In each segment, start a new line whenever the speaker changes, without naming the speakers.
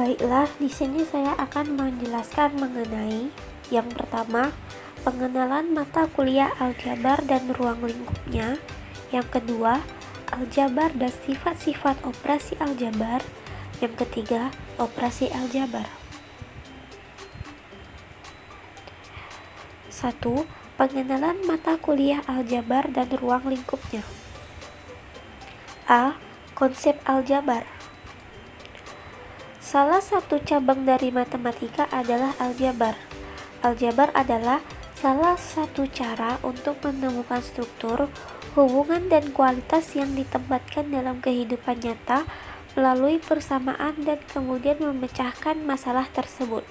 Baiklah, di sini saya akan menjelaskan mengenai yang pertama, pengenalan mata kuliah aljabar dan ruang lingkupnya. Yang kedua, aljabar dan sifat-sifat operasi aljabar. Yang ketiga, operasi aljabar. 1. Pengenalan mata kuliah aljabar dan ruang lingkupnya. A. Konsep aljabar. Salah satu cabang dari matematika adalah aljabar. Aljabar adalah salah satu cara untuk menemukan struktur, hubungan, dan kualitas yang ditempatkan dalam kehidupan nyata melalui persamaan dan kemudian memecahkan masalah tersebut.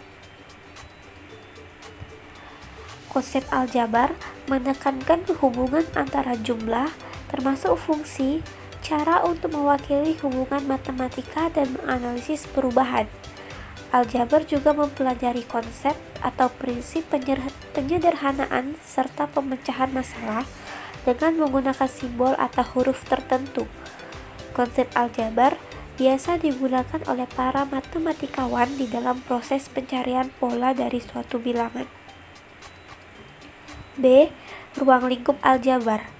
Konsep aljabar menekankan hubungan antara jumlah, termasuk fungsi, cara untuk mewakili hubungan matematika dan menganalisis perubahan. Aljabar juga mempelajari konsep atau prinsip penyederhanaan serta pemecahan masalah dengan menggunakan simbol atau huruf tertentu. Konsep aljabar biasa digunakan oleh para matematikawan di dalam proses pencarian pola dari suatu bilangan. B. Ruang lingkup aljabar.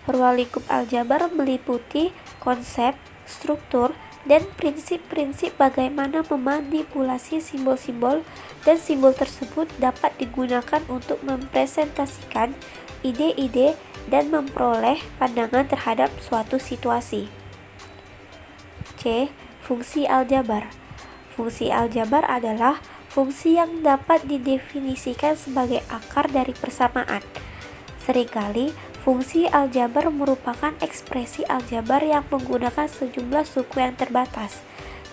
Ruang lingkup aljabar meliputi konsep, struktur, dan prinsip-prinsip bagaimana memanipulasi simbol-simbol, dan simbol tersebut dapat digunakan untuk mempresentasikan ide-ide dan memperoleh pandangan terhadap suatu situasi. C. Fungsi aljabar. Fungsi aljabar adalah fungsi yang dapat didefinisikan sebagai akar dari persamaan. Seringkali, fungsi aljabar merupakan ekspresi aljabar yang menggunakan sejumlah suku yang terbatas.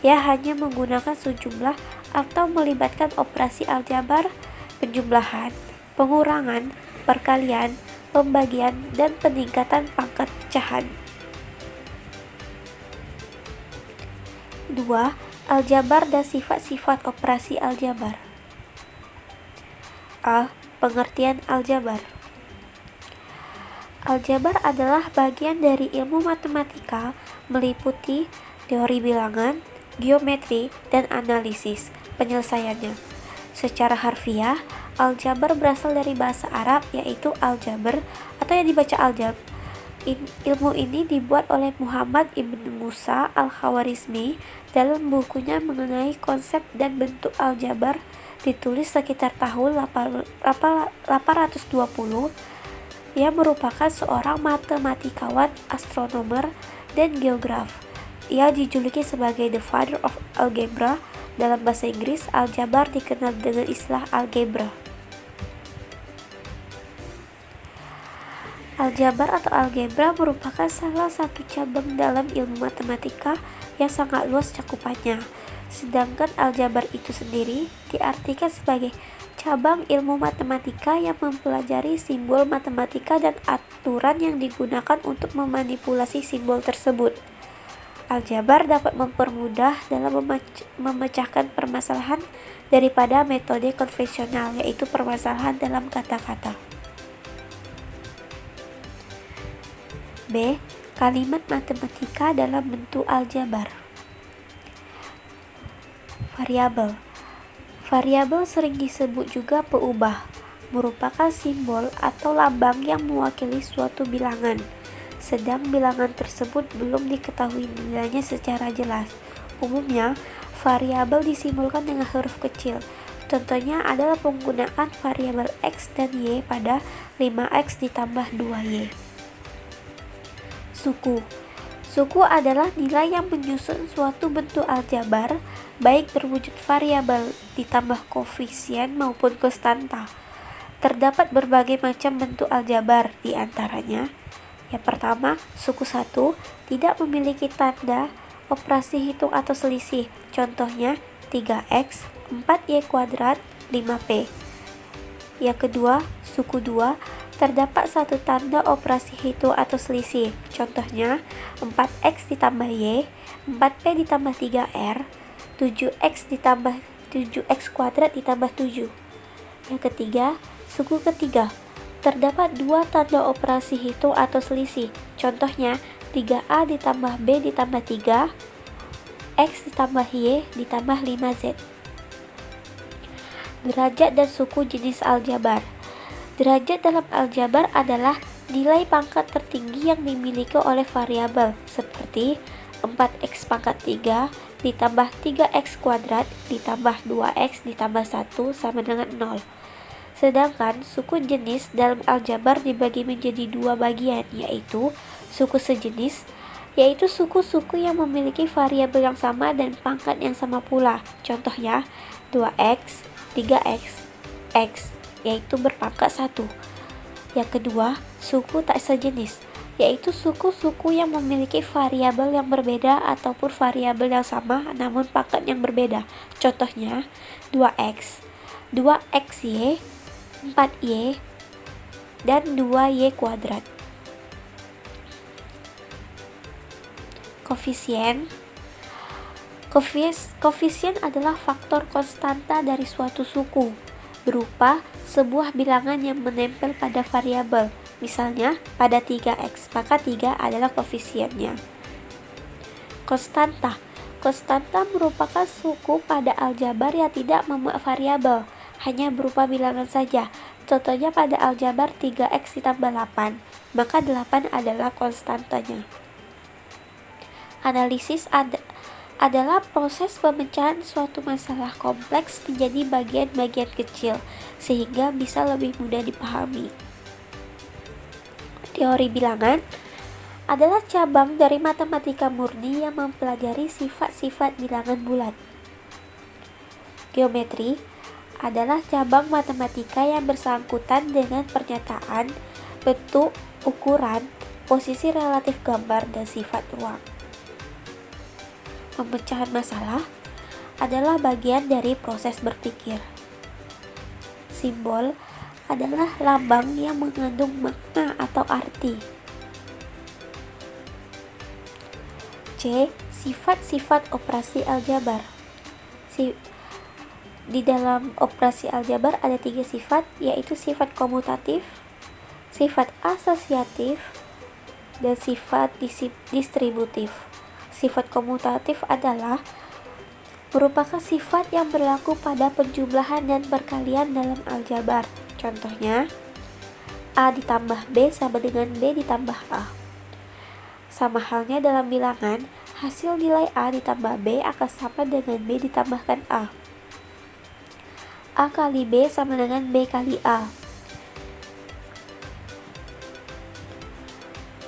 Ia hanya menggunakan sejumlah atau melibatkan operasi aljabar, penjumlahan, pengurangan, perkalian, pembagian, dan peningkatan pangkat pecahan. 2. Aljabar dan sifat-sifat operasi aljabar. A. Pengertian aljabar. Aljabar adalah bagian dari ilmu matematika, meliputi teori bilangan, geometri, dan analisis penyelesaiannya. Secara harfiah, aljabar berasal dari bahasa Arab yaitu aljabar atau yang dibaca aljab. Ilmu ini dibuat oleh Muhammad ibn Musa al-Khawarizmi dalam bukunya mengenai konsep dan bentuk aljabar, ditulis sekitar tahun 820. Ia merupakan seorang matematikawan, astronomer, dan geograf. Ia dijuluki sebagai The Father of Algebra. Dalam bahasa Inggris, aljabar dikenal dengan istilah algebra. Aljabar atau algebra merupakan salah satu cabang dalam ilmu matematika yang sangat luas cakupannya. Sedangkan aljabar itu sendiri diartikan sebagai cabang ilmu matematika yang mempelajari simbol matematika dan aturan yang digunakan untuk memanipulasi simbol tersebut. Aljabar dapat mempermudah dalam memecahkan permasalahan daripada metode konvensional, yaitu permasalahan dalam kata-kata. B. Kalimat matematika dalam bentuk aljabar. Variabel. Variabel sering disebut juga peubah, merupakan simbol atau lambang yang mewakili suatu bilangan, sedang bilangan tersebut belum diketahui nilainya secara jelas. Umumnya, variabel disimbolkan dengan huruf kecil. Contohnya adalah penggunaan variabel X dan Y pada 5X ditambah 2Y. Suku. Suku adalah nilai yang menyusun suatu bentuk aljabar, baik berwujud variabel ditambah koefisien maupun konstanta. Terdapat berbagai macam bentuk aljabar, di antaranya: yang pertama, suku 1 tidak memiliki tanda operasi hitung atau selisih. Contohnya 3x, 4y kuadrat, 5p. Yang kedua, suku 2 terdapat satu tanda operasi hitung atau selisih. Contohnya 4x ditambah y, 4p ditambah 3r, 7x ditambah 7x kuadrat ditambah 7. Yang ketiga, suku ketiga terdapat dua tanda operasi hitung atau selisih. Contohnya 3a ditambah b ditambah 3, X ditambah Y ditambah 5Z. Derajat dan suku jenis aljabar. Derajat dalam aljabar adalah nilai pangkat tertinggi yang dimiliki oleh variabel seperti 4x pangkat 3 ditambah 3x kuadrat ditambah 2x ditambah 1 sama dengan 0. Sedangkan suku jenis dalam aljabar dibagi menjadi dua bagian, yaitu suku sejenis, yaitu suku-suku yang memiliki variabel yang sama dan pangkat yang sama pula. Contohnya 2x, 3x, x, yaitu berpangkat 1. Yang kedua, suku tak sejenis, yaitu suku-suku yang memiliki variabel yang berbeda ataupun variabel yang sama namun pangkat yang berbeda. Contohnya 2x, 2xy, 4y, dan 2y kuadrat. Koefisien. Koefisien adalah faktor konstanta dari suatu suku, berupa sebuah bilangan yang menempel pada variabel. Misalnya, pada 3x, maka 3 adalah koefisiennya. Konstanta. Konstanta merupakan suku pada aljabar yang tidak memuat variabel, hanya berupa bilangan saja. Contohnya pada aljabar 3x ditambah 8, maka 8 adalah konstantanya. Analisis adalah proses pemecahan suatu masalah kompleks menjadi bagian-bagian kecil, sehingga bisa lebih mudah dipahami. Teori bilangan adalah cabang dari matematika murni yang mempelajari sifat-sifat bilangan bulat. Geometri adalah cabang matematika yang bersangkutan dengan pernyataan, bentuk, ukuran, posisi relatif gambar, dan sifat ruang. Pemecahan masalah adalah bagian dari proses berpikir. Simbol adalah lambang yang mengandung makna atau arti. C. Sifat-sifat operasi aljabar. Di dalam operasi aljabar ada 3 sifat, yaitu sifat komutatif, sifat asosiatif, dan sifat distributif. Sifat komutatif adalah merupakan sifat yang berlaku pada penjumlahan dan perkalian dalam aljabar. Contohnya, A ditambah B sama dengan B ditambah A. Sama halnya dalam bilangan, hasil nilai A ditambah B akan sama dengan B ditambahkan A. A kali B sama dengan B kali A.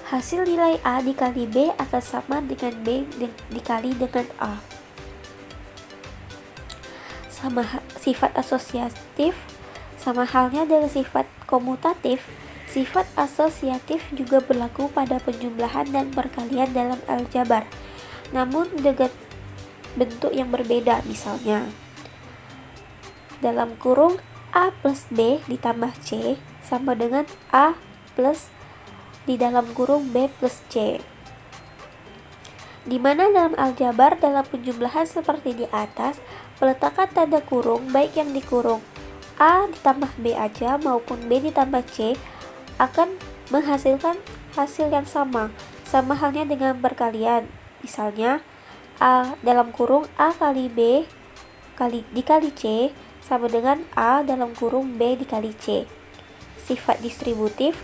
Hasil nilai A dikali B akan sama dengan B dikali dengan A. Sifat asosiatif sama halnya dengan sifat komutatif. Sifat asosiatif juga berlaku pada penjumlahan dan perkalian dalam aljabar, namun dengan bentuk yang berbeda. Misalnya, dalam kurung A plus B ditambah C sama dengan A plus di dalam kurung B plus C, di mana dalam aljabar dalam penjumlahan seperti di atas, peletakan tanda kurung baik yang dikurung A ditambah B aja maupun B ditambah C akan menghasilkan hasil yang sama halnya dengan perkalian. Misalnya, A dalam kurung A kali B dikali C sama dengan A dalam kurung B dikali C. Sifat distributif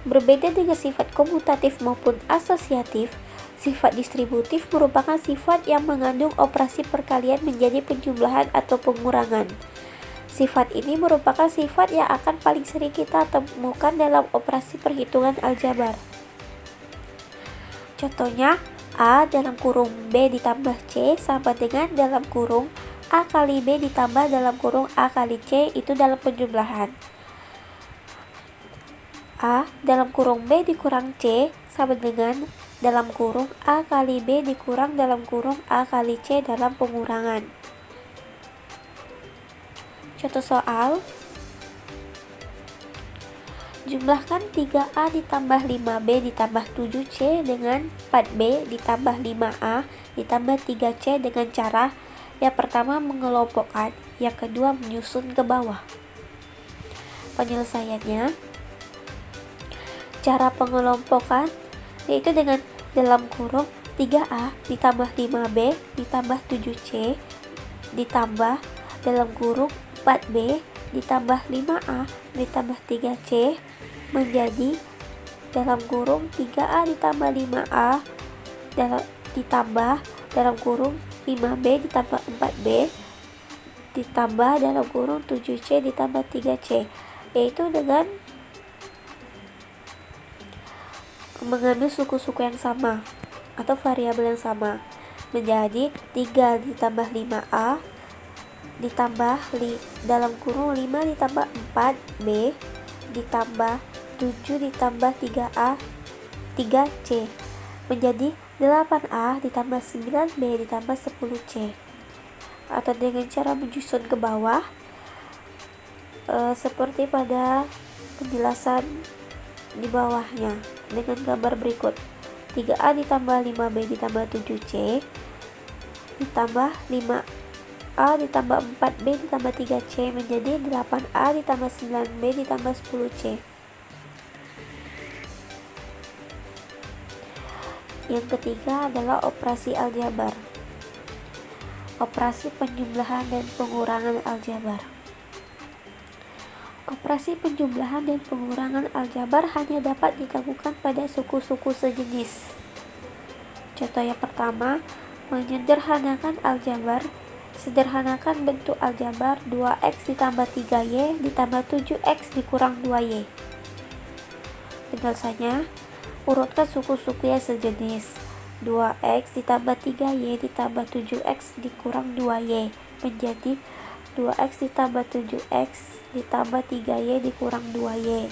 berbeda dengan sifat komutatif maupun asosiatif. Sifat distributif merupakan sifat yang mengandung operasi perkalian menjadi penjumlahan atau pengurangan. Sifat ini merupakan sifat yang akan paling sering kita temukan dalam operasi perhitungan aljabar. Contohnya, A dalam kurung B ditambah C sama dengan dalam kurung A kali B ditambah dalam kurung A kali C, itu dalam penjumlahan. A dalam kurung B dikurang C sama dengan dalam kurung A kali B dikurang dalam kurung A kali C dalam pengurangan. Contoh soal, jumlahkan 3A ditambah 5B ditambah 7C dengan 4B ditambah 5A ditambah 3C dengan cara yang pertama mengelompokkan, yang kedua menyusun ke bawah. Penyelesaiannya, cara pengelompokan yaitu dengan dalam kurung 3A ditambah 5B ditambah 7C ditambah dalam kurung 4B ditambah 5A ditambah 3C menjadi dalam kurung 3A ditambah 5A ditambah dalam kurung 5B ditambah 4B ditambah dalam kurung 7C ditambah 3C, yaitu dengan mengambil suku-suku yang sama atau variabel yang sama, menjadi 3 ditambah 5A ditambah dalam kurung 5 ditambah 4B ditambah 7 ditambah 3C menjadi 8A ditambah 9B ditambah 10C. Atau dengan cara menyusun ke bawah seperti pada penjelasan di bawahnya dengan gambar berikut. 3A ditambah 5B ditambah 7C ditambah 5A ditambah 4B ditambah 3C menjadi 8A ditambah 9B ditambah 10C. Yang ketiga adalah operasi aljabar. Operasi penjumlahan dan pengurangan aljabar. Operasi penjumlahan dan pengurangan aljabar hanya dapat dilakukan pada suku-suku sejenis. Contoh yang pertama, menyederhanakan aljabar. Sederhanakan bentuk aljabar 2x ditambah 3y ditambah 7x dikurang 2y. Penjelasannya, urutkan suku-suku yang sejenis. 2x ditambah 3y ditambah 7x dikurang 2y menjadi 2x ditambah 7x ditambah 3y dikurang 2y.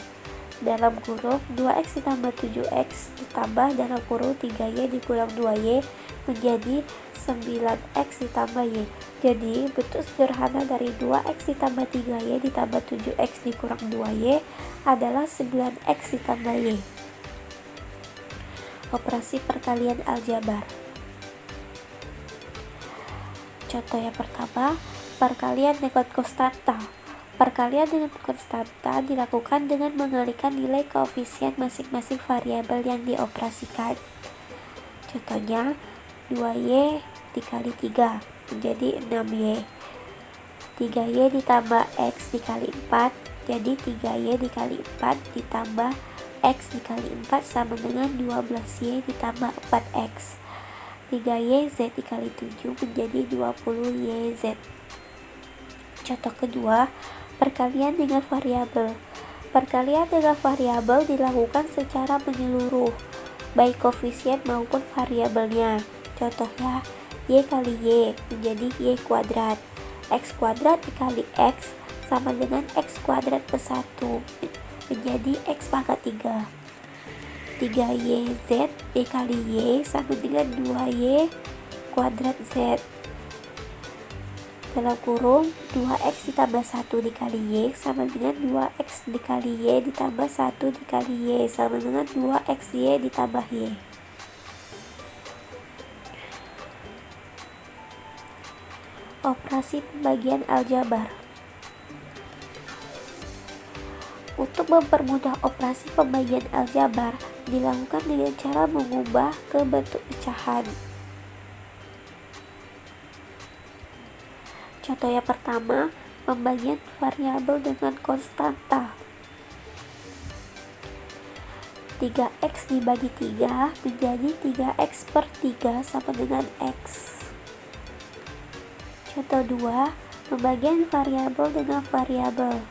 Dalam kurung 2x ditambah 7x ditambah dalam kurung 3y dikurang 2y menjadi 9x ditambah y. Jadi bentuk sederhana dari 2x ditambah 3y ditambah 7x dikurang 2y adalah 9x ditambah y. Operasi perkalian aljabar. Contoh yang pertama, perkalian dengan konstanta. Perkalian dengan konstanta dilakukan dengan mengalihkan nilai koefisien masing-masing variabel yang dioperasikan. Contohnya, 2y dikali 3 menjadi 6y. 3y ditambah x dikali 4 jadi 3y dikali 4 ditambah x dikali 4 sama dengan 12y ditambah 4x. 3yz dikali 7 menjadi 20yz. Contoh kedua, perkalian dengan variabel. Perkalian dengan variabel dilakukan secara menyeluruh, baik koefisien maupun variabelnya. Contohnya, y kali y menjadi y kuadrat. X kuadrat dikali x sama dengan x kuadrat plus 1 menjadi x pangkat 3. 3yz dikali y sama dengan 2y kuadrat z. Dalam kurung 2x ditambah 1 dikali y sama dengan 2x dikali y ditambah 1 dikali y sama dengan 2xy ditambah y. Operasi pembagian aljabar. Untuk mempermudah operasi pembagian aljabar dilakukan dengan cara mengubah ke bentuk pecahan. Contoh yang pertama, pembagian variabel dengan konstanta. 3x dibagi 3 menjadi 3x per 3 sama dengan x. Contoh 2, pembagian variabel dengan variabel.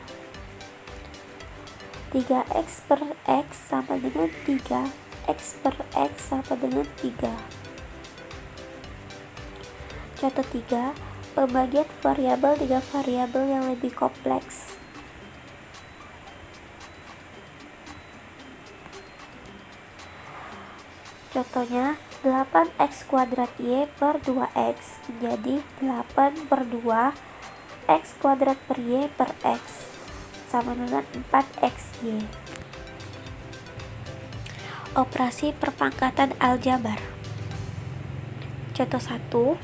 3x per x sama dengan 3, x per x sama dengan 3. Contoh 3, pembagian variabel dengan variabel yang lebih kompleks. Contohnya, 8x kuadrat y per 2x menjadi 8 per 2 x kuadrat per y per x sama dengan 4xy. Operasi perpangkatan aljabar. Contoh 1,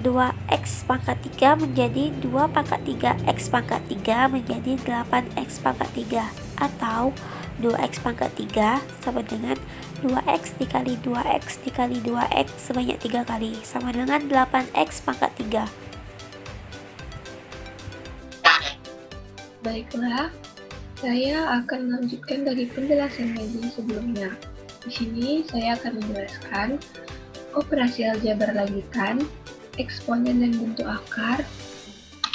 2x pangkat 3 menjadi 2 pangkat 3x pangkat 3 menjadi 8x pangkat 3, atau 2x pangkat 3 sama dengan 2x dikali 2x dikali 2x sebanyak 3 kali, sama dengan 8x pangkat 3.
Baiklah, saya akan melanjutkan dari penjelasan Medi sebelumnya. Di sini saya akan menjelaskan operasi aljabar lanjutan, eksponen dan bentuk akar,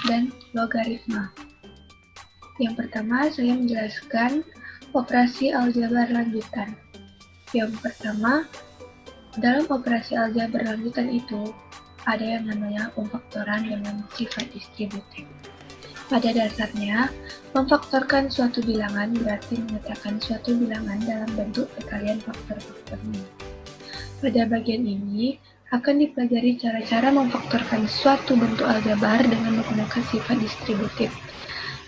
dan logaritma. Yang pertama, saya menjelaskan operasi aljabar lanjutan. Yang pertama, dalam operasi aljabar lanjutan itu, ada yang namanya pemfaktoran dengan sifat distributif. Pada dasarnya, memfaktorkan suatu bilangan berarti menyatakan suatu bilangan dalam bentuk perkalian faktor-faktornya. Pada bagian ini, akan dipelajari cara-cara memfaktorkan suatu bentuk aljabar dengan menggunakan sifat distributif.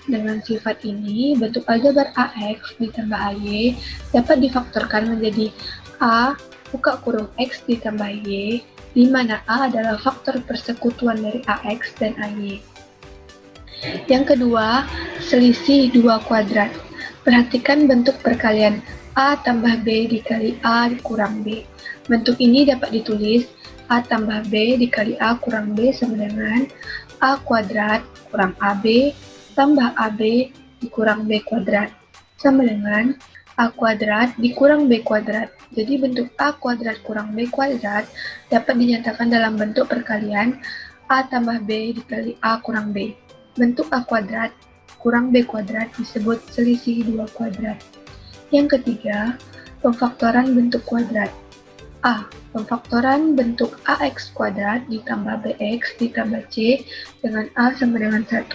Dengan sifat ini, bentuk aljabar AX ditambah AY dapat difaktorkan menjadi A buka kurung X ditambah Y, di mana A adalah faktor persekutuan dari AX dan AY. Yang kedua, selisih 2 kuadrat. Perhatikan bentuk perkalian A tambah B dikali A kurang B. Bentuk ini dapat ditulis A tambah B dikali A kurang B sama dengan A kuadrat kurang AB tambah AB dikurang B kuadrat sama dengan A kuadrat dikurang B kuadrat. Jadi bentuk A kuadrat kurang B kuadrat dapat dinyatakan dalam bentuk perkalian A tambah B dikali A kurang B. Bentuk A kuadrat kurang B kuadrat disebut selisih 2 kuadrat. Yang ketiga, pemfaktoran bentuk kuadrat. A. Pemfaktoran bentuk AX kuadrat ditambah BX ditambah C dengan A sama dengan 1.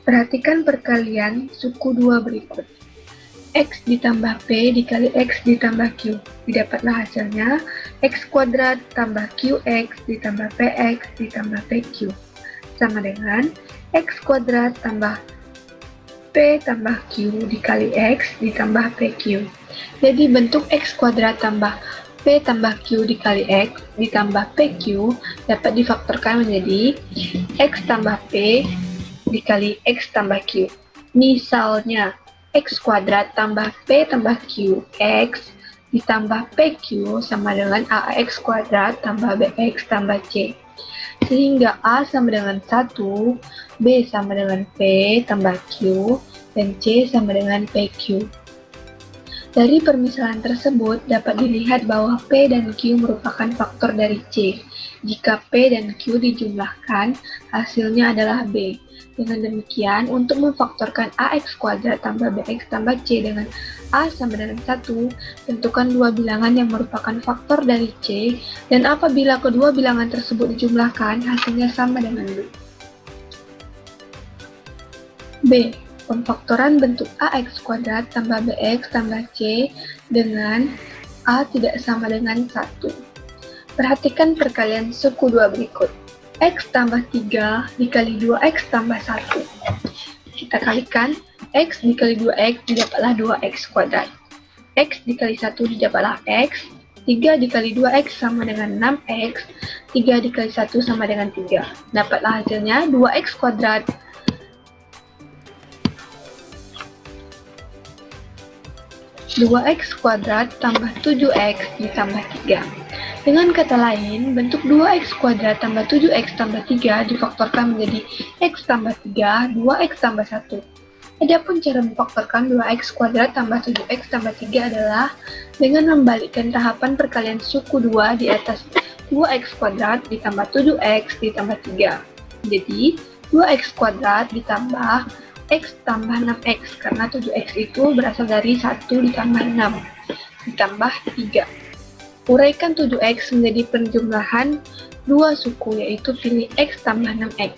Perhatikan perkalian suku 2 berikut. X ditambah P dikali X ditambah Q. Didapatlah hasilnya X kuadrat tambah QX ditambah PX ditambah PQ. Sama dengan X kuadrat tambah P tambah Q dikali X ditambah PQ. Jadi bentuk X kuadrat tambah P tambah Q dikali X ditambah PQ dapat difaktorkan menjadi X tambah P dikali X tambah Q. Misalnya, X kuadrat tambah P tambah Q X ditambah PQ sama dengan AX kuadrat tambah BX tambah C. Sehingga A sama dengan 1, B sama dengan P tambah Q, dan C sama dengan PQ. Dari permisalan tersebut dapat dilihat bahwa P dan Q merupakan faktor dari C. Jika P dan Q dijumlahkan, hasilnya adalah B. Dengan demikian, untuk memfaktorkan AX kuadrat tambah BX tambah C dengan A sama dengan 1, tentukan dua bilangan yang merupakan faktor dari C, dan apabila kedua bilangan tersebut dijumlahkan, hasilnya sama dengan B. B. Pemfaktoran bentuk AX kuadrat tambah BX tambah C dengan A tidak sama dengan 1. Perhatikan perkalian suku 2 berikut. X tambah 3 dikali 2X tambah 1. Kita kalikan, X dikali 2X didapatlah 2X kuadrat. X dikali 1 didapatlah X. 3 dikali 2X sama dengan 6X. 3 dikali 1 sama dengan 3. Dapatlah hasilnya 2X kuadrat. 2X kuadrat tambah 7X ditambah 3. Dengan kata lain, bentuk 2X kuadrat tambah 7X tambah 3 difaktorkan menjadi X tambah 3, 2X tambah 1. Adapun cara memfaktorkan 2X kuadrat tambah 7X tambah 3 adalah dengan membalikkan tahapan perkalian suku 2 di atas 2X kuadrat ditambah 7X ditambah 3. Jadi, 2X kuadrat ditambah X tambah 6X, karena 7X itu berasal dari 1 ditambah 6 ditambah 3. Uraikan 7X menjadi penjumlahan dua suku, yaitu pilih X tambah 6X.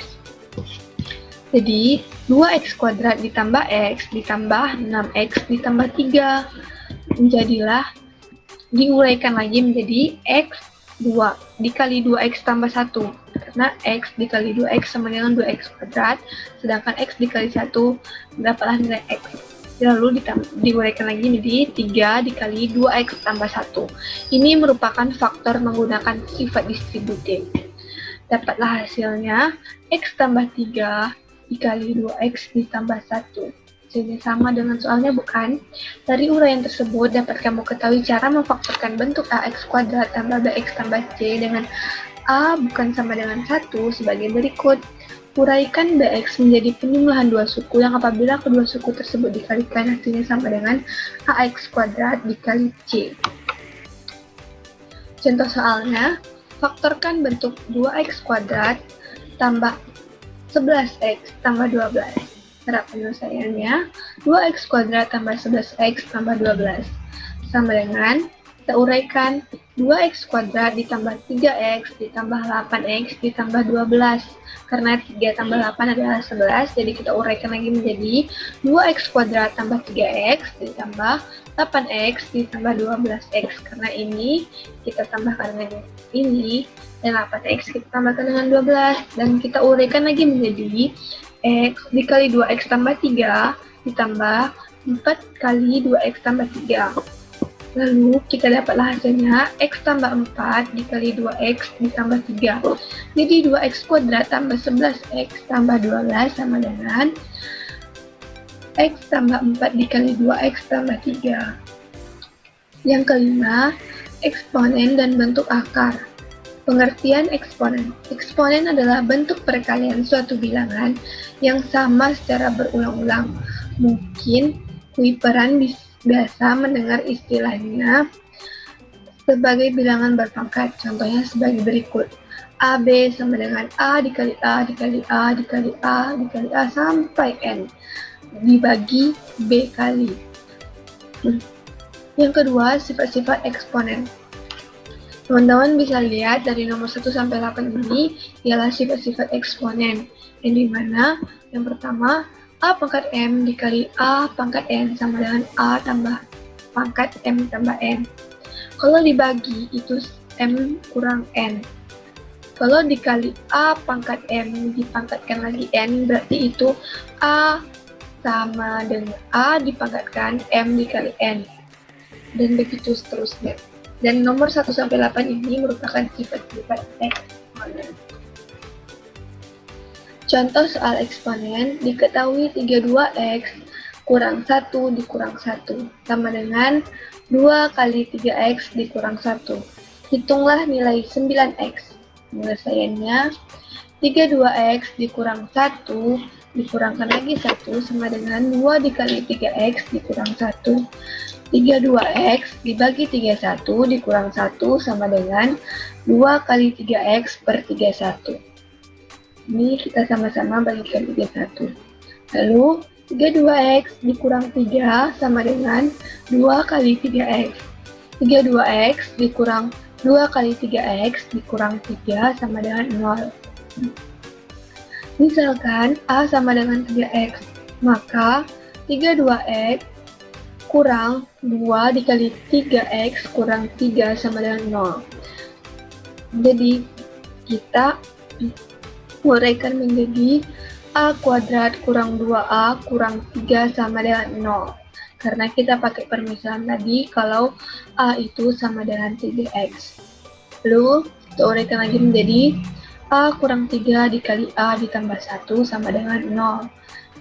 Jadi, 2X kuadrat ditambah X ditambah 6X ditambah 3. Menjadilah, diuraikan lagi menjadi X 2 dikali 2X tambah 1. Karena X dikali 2X sama dengan 2X kuadrat, sedangkan X dikali 1 dapatlah nilai X. Lalu diuraikan lagi menjadi 3 dikali 2X tambah 1. Ini merupakan faktor menggunakan sifat distributif. Dapatlah hasilnya X tambah 3 dikali 2X ditambah 1. hasilnya sama dengan soalnya, bukan? Dari uraian tersebut dapat kamu ketahui cara memfaktorkan bentuk ax kuadrat tambah bx tambah c dengan a bukan sama dengan 1 sebagai berikut. Uraikan bx menjadi penjumlahan dua suku yang apabila kedua suku tersebut dikalikan hasilnya sama dengan ax kuadrat dikali c. Contoh soalnya, faktorkan bentuk 2x kuadrat tambah 11x tambah 12. Cara penyelesaiannya, 2x kuadrat tambah 11x tambah 12 sama dengan, kita uraikan, 2x kuadrat ditambah 3x ditambah 8x ditambah 12. Karena 3 tambah 8 adalah 11, jadi kita uraikan lagi menjadi 2x kuadrat tambah 3x ditambah 8x ditambah 12x. Karena ini kita tambahkan dengan ini, dan 8x kita tambahkan dengan 12. Dan kita uraikan lagi menjadi x dikali 2x tambah 3 ditambah 4 kali 2x tambah 3. Lalu kita dapatlah hasilnya x tambah 4 dikali 2x ditambah 3. Jadi 2x kuadrat tambah 11x tambah 12 sama dengan x tambah 4 dikali 2x tambah 3. Yang kelima, eksponen dan bentuk akar. Pengertian eksponen. Eksponen adalah bentuk perkalian suatu bilangan yang sama secara berulang-ulang. Mungkin Kuiperan biasa mendengar istilahnya sebagai bilangan berpangkat. Contohnya sebagai berikut. AB sama dengan A dikali A dikali A dikali A dikali A sampai N dibagi B kali. Yang kedua, sifat-sifat eksponen. Teman-teman bisa lihat dari nomor 1 sampai 8 ini ialah sifat-sifat eksponen. Yang dimana yang pertama, A pangkat M dikali A pangkat N sama dengan A tambah pangkat M tambah N. Kalau dibagi itu M kurang N. Kalau dikali A pangkat M dipangkatkan lagi N, berarti itu A sama dengan A dipangkatkan M dikali N. Dan begitu seterusnya. Dan nomor 1 sampai 8 ini merupakan sifat-sifat eksponen. Contoh soal eksponen, diketahui 32x kurang 1 dikurang 1 sama dengan 2 kali 3x dikurang 1. Hitunglah nilai 9x. Penyelesaiannya, 32x dikurang 1 dikurangkan lagi 1 sama dengan 2 dikali 3x dikurang 1. 32x dibagi 31 dikurang 1 sama dengan 2 kali 3x per 31. Ini kita sama-sama bagikan 31. Lalu 32x dikurang 3 sama dengan 2 kali 3x. 32x dikurang 2 kali 3x dikurang 3 sama dengan 0. Misalkan A sama dengan 3x, maka 32x kurang 2 dikali 3x kurang 3 sama dengan 0. Jadi kita uraikan menjadi A kuadrat kurang 2A kurang 3 sama dengan 0. Karena kita pakai permisalan tadi kalau A itu sama dengan 3x. Lalu kita uraikan lagi menjadi A kurang 3 dikali A ditambah 1 sama dengan 0.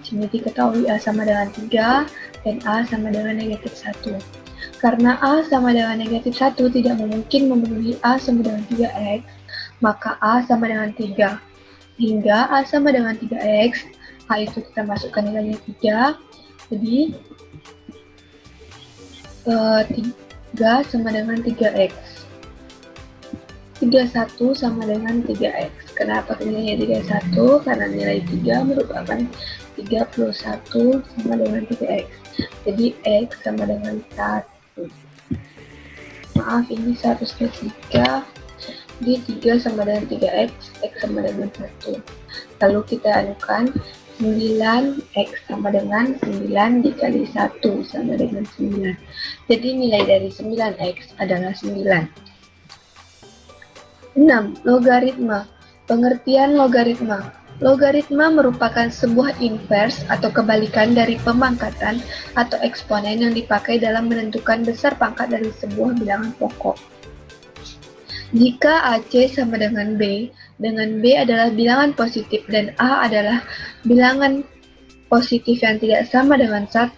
Sini diketahui A sama dengan 3 dan A sama dengan negatif 1. Karena A sama dengan negatif 1 tidak mungkin memenuhi A sama dengan 3x, maka A sama dengan 3. Hingga A sama dengan 3x, A itu kita masukkan nilainya 3, jadi 3 sama dengan 3x. 31 sama dengan 3x. Kenapa nilainya 31? Karena nilai 3 merupakan 31 sama dengan 3x. Jadi x sama dengan 1. Maaf, ini seharusnya 3. Jadi 3 sama dengan 3x, x sama dengan 1. Lalu kita anukan 9x sama dengan 9 dikali 1 sama dengan 9. Jadi nilai dari 9x adalah 9. 6. Logaritma. Pengertian logaritma. Logaritma merupakan sebuah invers atau kebalikan dari pemangkatan atau eksponen yang dipakai dalam menentukan besar pangkat dari sebuah bilangan pokok. Jika AC sama dengan B adalah bilangan positif dan A adalah bilangan positif yang tidak sama dengan 1,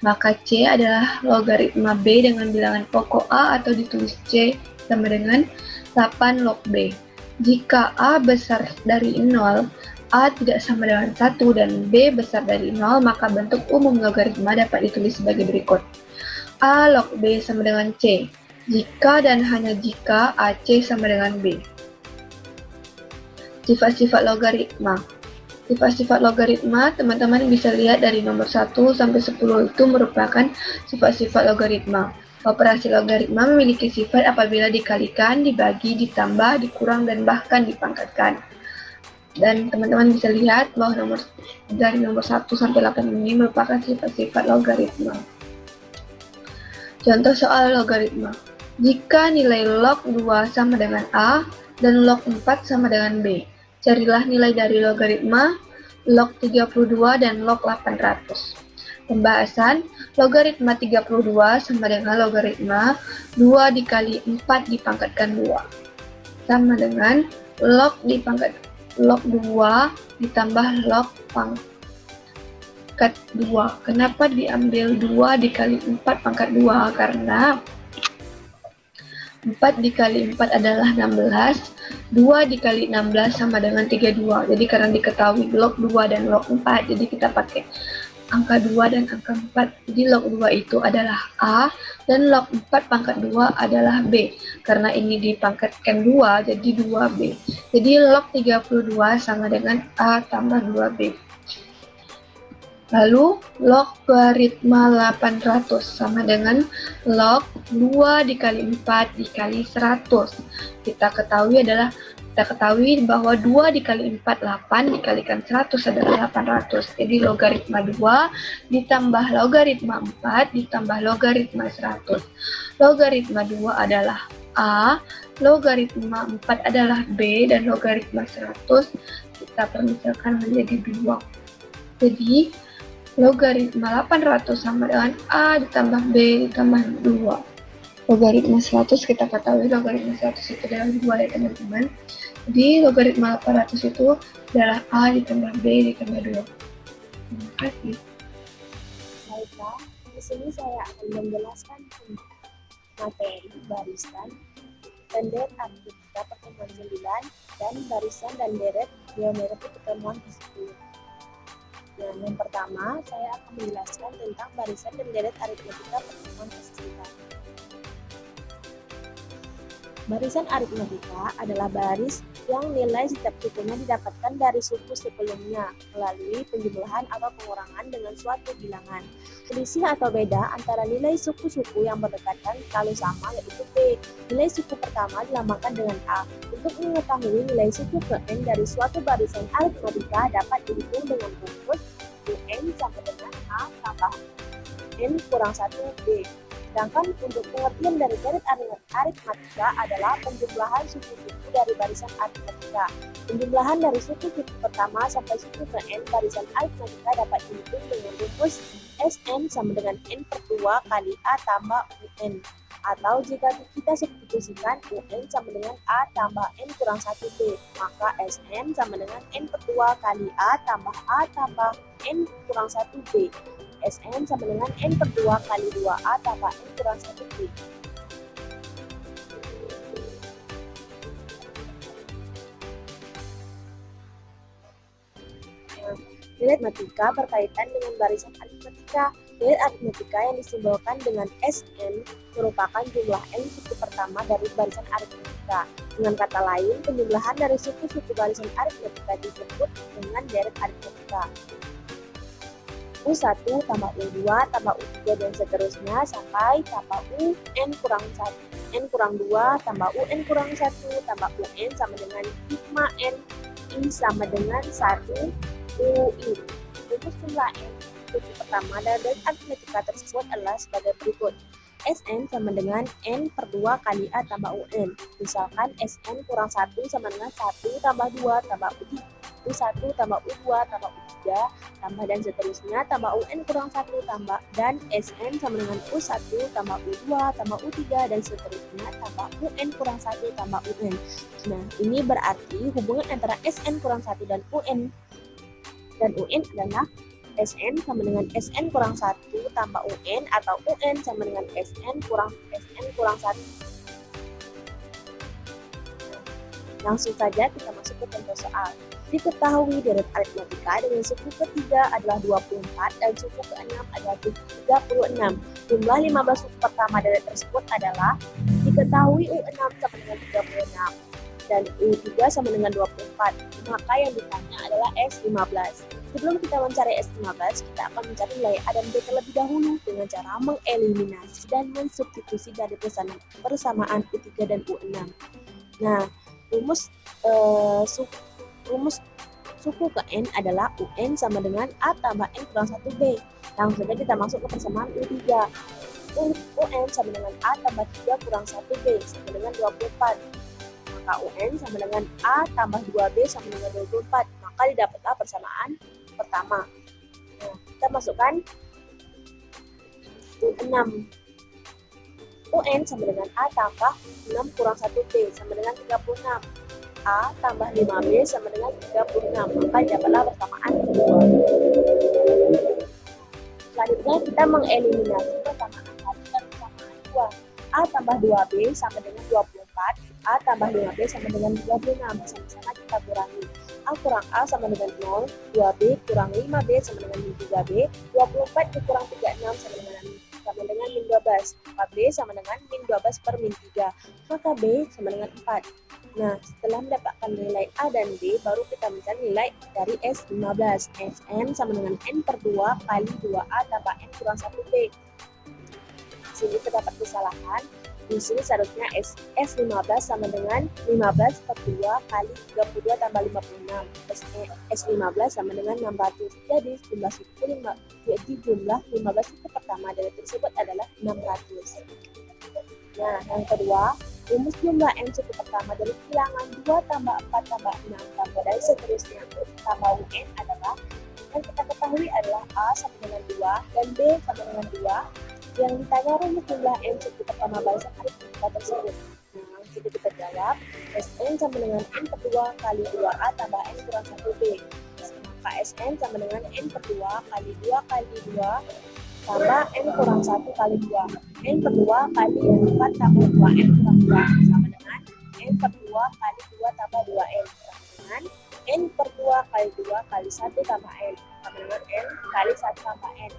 maka C adalah logaritma B dengan bilangan pokok A atau ditulis C sama dengan 8 log B. Jika A besar dari 0, A tidak sama dengan 1 dan B besar dari 0, maka bentuk umum logaritma dapat ditulis sebagai berikut. A log B sama dengan C, jika dan hanya jika AC sama dengan B. Sifat-sifat logaritma. Sifat-sifat logaritma, teman-teman bisa lihat dari nomor 1 sampai 10 itu merupakan sifat-sifat logaritma. Operasi logaritma memiliki sifat apabila dikalikan, dibagi, ditambah, dikurang, dan bahkan dipangkatkan. Dan teman-teman bisa lihat bahwa dari nomor 1 sampai 8 ini merupakan sifat-sifat logaritma. Contoh soal logaritma. Jika nilai log 2 sama dengan A dan log 4 sama dengan B, carilah nilai dari logaritma log 32 dan log 800. Pembahasan, logaritma 32 sama dengan logaritma 2 dikali 4 dipangkatkan 2. Sama dengan log 2 ditambah log pangkat 2. Kenapa diambil 2 dikali 4 pangkat 2? Karena 4 dikali 4 adalah 16, 2 dikali 16 sama dengan 32. Jadi karena diketahui log 2 dan log 4, jadi kita pakai angka 2 dan angka 4. Jadi log 2 itu adalah A dan log 4 pangkat 2 adalah B. Karena ini dipangkatkan 2, jadi 2B. Jadi log 32 sama dengan A tambah 2B. Lalu logaritma 800 sama dengan log 2 dikali 4 dikali 100. Kita ketahui bahwa 2 dikali 4, 8 dikalikan 100 adalah 800. Jadi logaritma 2 ditambah logaritma 4 ditambah logaritma 100. Logaritma 2 adalah A, logaritma 4 adalah B, dan logaritma 100 kita permisalkan menjadi 2. Jadi logaritma 800 sama dengan A ditambah B ditambah 2. Logaritma 100 kita ketahui logaritma 100 itu adalah 2 ya teman-teman. Jadi logaritma 800 itu adalah A ditambah B ditambah 2. Terima kasih.
Baiklah, di sini saya akan menjelaskan tentang materi barisan dan deret aritmetika pertemuan 9 dan barisan dan deret geometri pertemuan ke-10. Yang pertama, saya akan menjelaskan tentang barisan dan deret aritmetika pertemuan ke-9. Barisan aritmetika adalah baris yang nilai setiap sukunya didapatkan dari suku sebelumnya melalui penjumlahan atau pengurangan dengan suatu bilangan. Selisih atau beda antara nilai suku-suku yang berdekatan selalu sama, yaitu B. Nilai suku pertama dilambangkan dengan A. Untuk mengetahui nilai suku ke N dari suatu barisan aritmetika dapat dihitung dengan rumus UN sama dengan A tambah N kurang 1B. Sedangkan untuk pengertian dari deret aritmetika adalah penjumlahan suku-suku dari barisan aritmetika. Penjumlahan dari suku-suku pertama sampai suku ke N barisan aritmetika dapat dihitung dengan rumus Sn sama dengan N per 2 kali A tambah UN. Atau jika kita substitusikan UN sama dengan A tambah N kurang 1B, maka Sn sama dengan N per 2 kali A tambah N kurang 1B. Sn sama dengan N per 2 kali 2A tambah N kurang 1B. Deret aritmetika berkaitan dengan barisan aritmetika. Deret aritmetika yang disimbolkan dengan Sn merupakan jumlah N suku pertama dari barisan aritmetika. Dengan kata lain, penjumlahan dari suku-suku barisan aritmetika disebut dengan deret aritmetika. U1 tambah U2 tambah U3 dan seterusnya sampai tambah UN kurang 1, N kurang 2 tambah UN kurang 1 tambah UN sama dengan sigma N I sama dengan 1 UI. Rumus jumlah N suku pertama dari aritmetika tersebut adalah sebagai berikut. Sn sama dengan N per 2 kali A tambah UN. Misalkan Sn kurang 1 sama dengan 1 tambah 2 tambah U1 tambah U2 tambah U3 tambah dan seterusnya tambah UN kurang 1 tambah dan Sn sama dengan U1 tambah U2 tambah U3 dan seterusnya tambah UN kurang 1 tambah UN. Nah, ini berarti hubungan antara Sn kurang 1 dan UN adalah Sn sama dengan Sn kurang 1 tambah UN atau UN sama dengan Sn kurang 1. Langsung saja kita masuk ke contoh soal. Diketahui deret aritmatika dengan suku ketiga adalah 24 dan suku keenam adalah 36. Jumlah 15 suku pertama deret tersebut adalah diketahui U6 sama dengan 36 dan U3 sama dengan 24. Maka yang ditanya adalah S15. Sebelum kita mencari S15, kita akan mencari nilai A dan B terlebih dahulu dengan cara mengeliminasi dan mensubstitusi dari persamaan U3 dan U6. Nah, rumus suku ke N adalah UN sama dengan A tambah N kurang 1B. Langsung saja kita masuk ke persamaan U3. UN sama dengan A tambah 3 kurang 1B sama dengan 24. Maka UN sama dengan A tambah 2B sama dengan 24. Maka didapatlah persamaan pertama. Nah, kita masukkan U6. UN sama dengan A tambah 6 kurang 1B sama dengan 36. A tambah 5B sama dengan 36. Maka dapatlah persamaan kedua. Selanjutnya kita mengeliminasi persamaan 1 dan persamaan 2. A tambah 2B sama dengan 24. A tambah 5B sama dengan 36. Sama-sama kita kurangi. A kurang A sama dengan 0. 2B kurang 5B sama dengan min 3B. 24 dikurang 36 sama dengan min 12. Maka B sama dengan min 12 per min 3. Maka B sama dengan 4. Nah, setelah mendapatkan nilai A dan B, baru kita mencari nilai dari S15. Sn sama dengan N per 2 kali 2A tambah N kurang 1B. Di sini terdapat kesalahan. Di sini seharusnya S15 sama dengan 15 per 2 kali 32 tambah 56. S15 sama dengan 600. Jadi jumlah 15 suku pertama dari tersebut adalah 600. Nah, yang kedua, rumus jumlah N suku pertama dari bilangan 2 tambah 4 tambah 6 tambah dan seterusnya tambah UN adalah yang kita ketahui adalah A sama dengan 2 dan B sama dengan 2. Yang ditanya rumus jumlah N suku pertama barisan aritmatika tersebut. Nah, jadi kita jawab Sn sama dengan N per 2 kali 2A tambah N kurang 1B. Maka Sn sama dengan N per 2 kali 2 kali 2 tambah N kurang 1 kali 2. N per 2 kali 4 tambah 2N kurang 2 sama dengan N per 2 kali 2 tambah 2N sama dengan N per 2 kali 2 kali 1 tambah N sama dengan N kali 1 tambah N.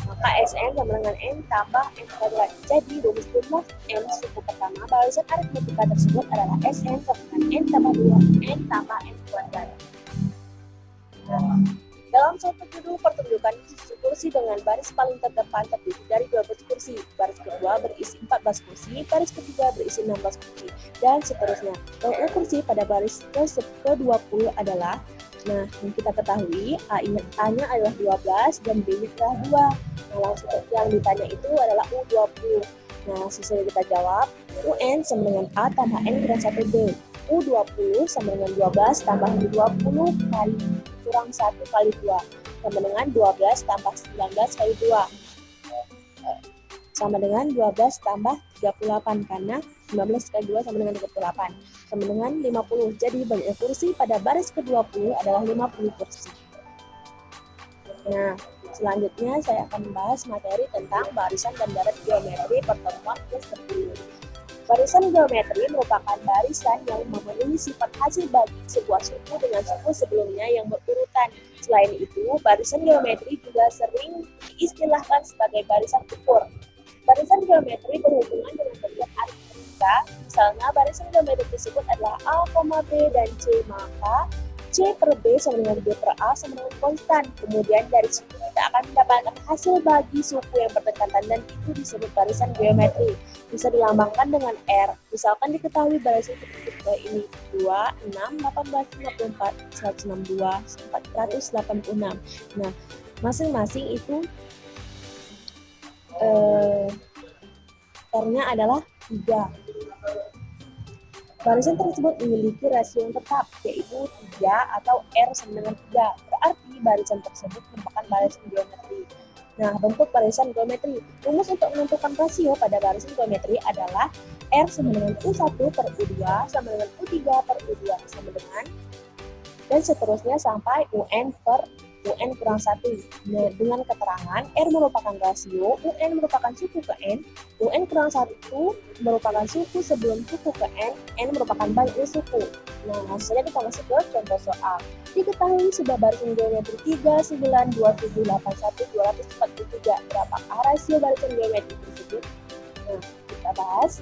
Maka Sn sama dengan N tambah N kuadrat. Jadi rumus jumlah N suku pertama barisan aritmatika tersebut adalah Sn sama dengan N tambah 2N tambah N kuadrat. Nah, dalam suatu judul pertunjukan kursi dengan baris paling terdepan terdiri dari 12 kursi, baris kedua berisi 14 kursi, baris ketiga berisi 16 kursi, dan seterusnya. Banyaknya kursi pada baris ke-20 adalah, nah yang kita ketahui A-nya adalah 12 dan B-nya adalah 2. Nah langsung yang ditanya itu adalah U20. Nah sesuai kita jawab, UN sama dengan A tambah N kurang 1B. U20 sama dengan 12 tambah 20 kali kurang 1 kali 2 sama dengan 12 tambah 19 kali 2 sama dengan 12 tambah 38 karena 19 kali 2 sama dengan 38 sama dengan 50. Jadi banyaknya kursi pada baris ke-20 adalah 50 kursi. Nah, selanjutnya saya akan membahas materi tentang barisan dan deret geometri pertemuan ke-10. Barisan geometri merupakan barisan yang memenuhi sifat hasil bagi sebuah suku dengan suku sebelumnya yang berurutan. Selain itu, barisan geometri juga sering diistilahkan sebagai barisan ukur. Barisan geometri berhubungan dengan bentuk aritmatika. Misalnya, barisan geometri tersebut adalah A, B, dan C, maka C per B sama dengan B per A sama dengan konstan. Kemudian dari situ kita akan mendapatkan hasil bagi suku yang berdekatan dan itu disebut barisan geometri. Bisa dilambangkan dengan R. Misalkan diketahui barisan seperti ini 2, 6, 18, 54, 162, 486. Nah, masing-masing itu R-nya adalah 3. Barisan tersebut memiliki rasio yang tetap, yaitu 3 atau R sama dengan 3. Berarti barisan tersebut merupakan barisan geometri. Nah, bentuk barisan geometri. Rumus untuk menentukan rasio pada barisan geometri adalah R sama dengan U1 per U2 sama dengan U3 per U2 sama dengan dan seterusnya sampai UN per UN kurang 1 dengan keterangan R merupakan rasio, UN merupakan suku ke UN kurang 1 merupakan suku sebelum suku ke N merupakan banyak suku. Nah, hasilnya kita masuk ke contoh soal. Diketahui sebuah barisan geometri 3, 9, 27, 81, 243. Berapakah rasio barisan geometri tersebut? Nah, kita bahas.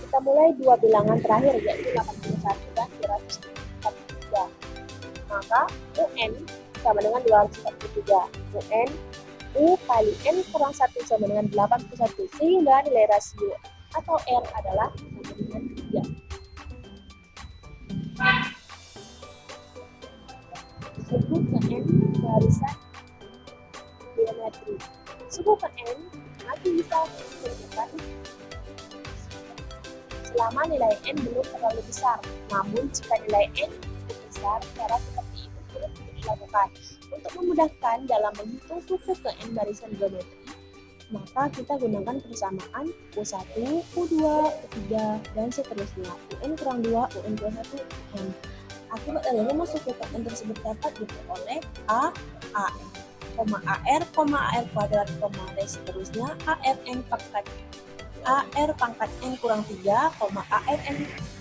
Kita mulai dua bilangan terakhir, yaitu 81 dan 243. Maka UN sama dengan 243. UN U kali N kurang 1 sama dengan 81. Sehingga nilai rasio atau R adalah sama dengan 3. Suku ke N barisan geometri. Suku ke N nanti bisa ditentukan selama nilai N belum terlalu besar. Namun jika nilai N cukup besar, cara seperti itu sulit untuk dilakukan. Untuk memudahkan dalam menghitung suku ke N barisan geometri, maka kita gunakan persamaan U1, U2, U3, dan seterusnya. UN kurang 2, UN kurang 1, UN. Akibat adanya suku ke N tersebut dapat diperoleh A, AN, AR, AR kuadrat, dan seterusnya, ARN pangkat AR pangkat N kurang 3,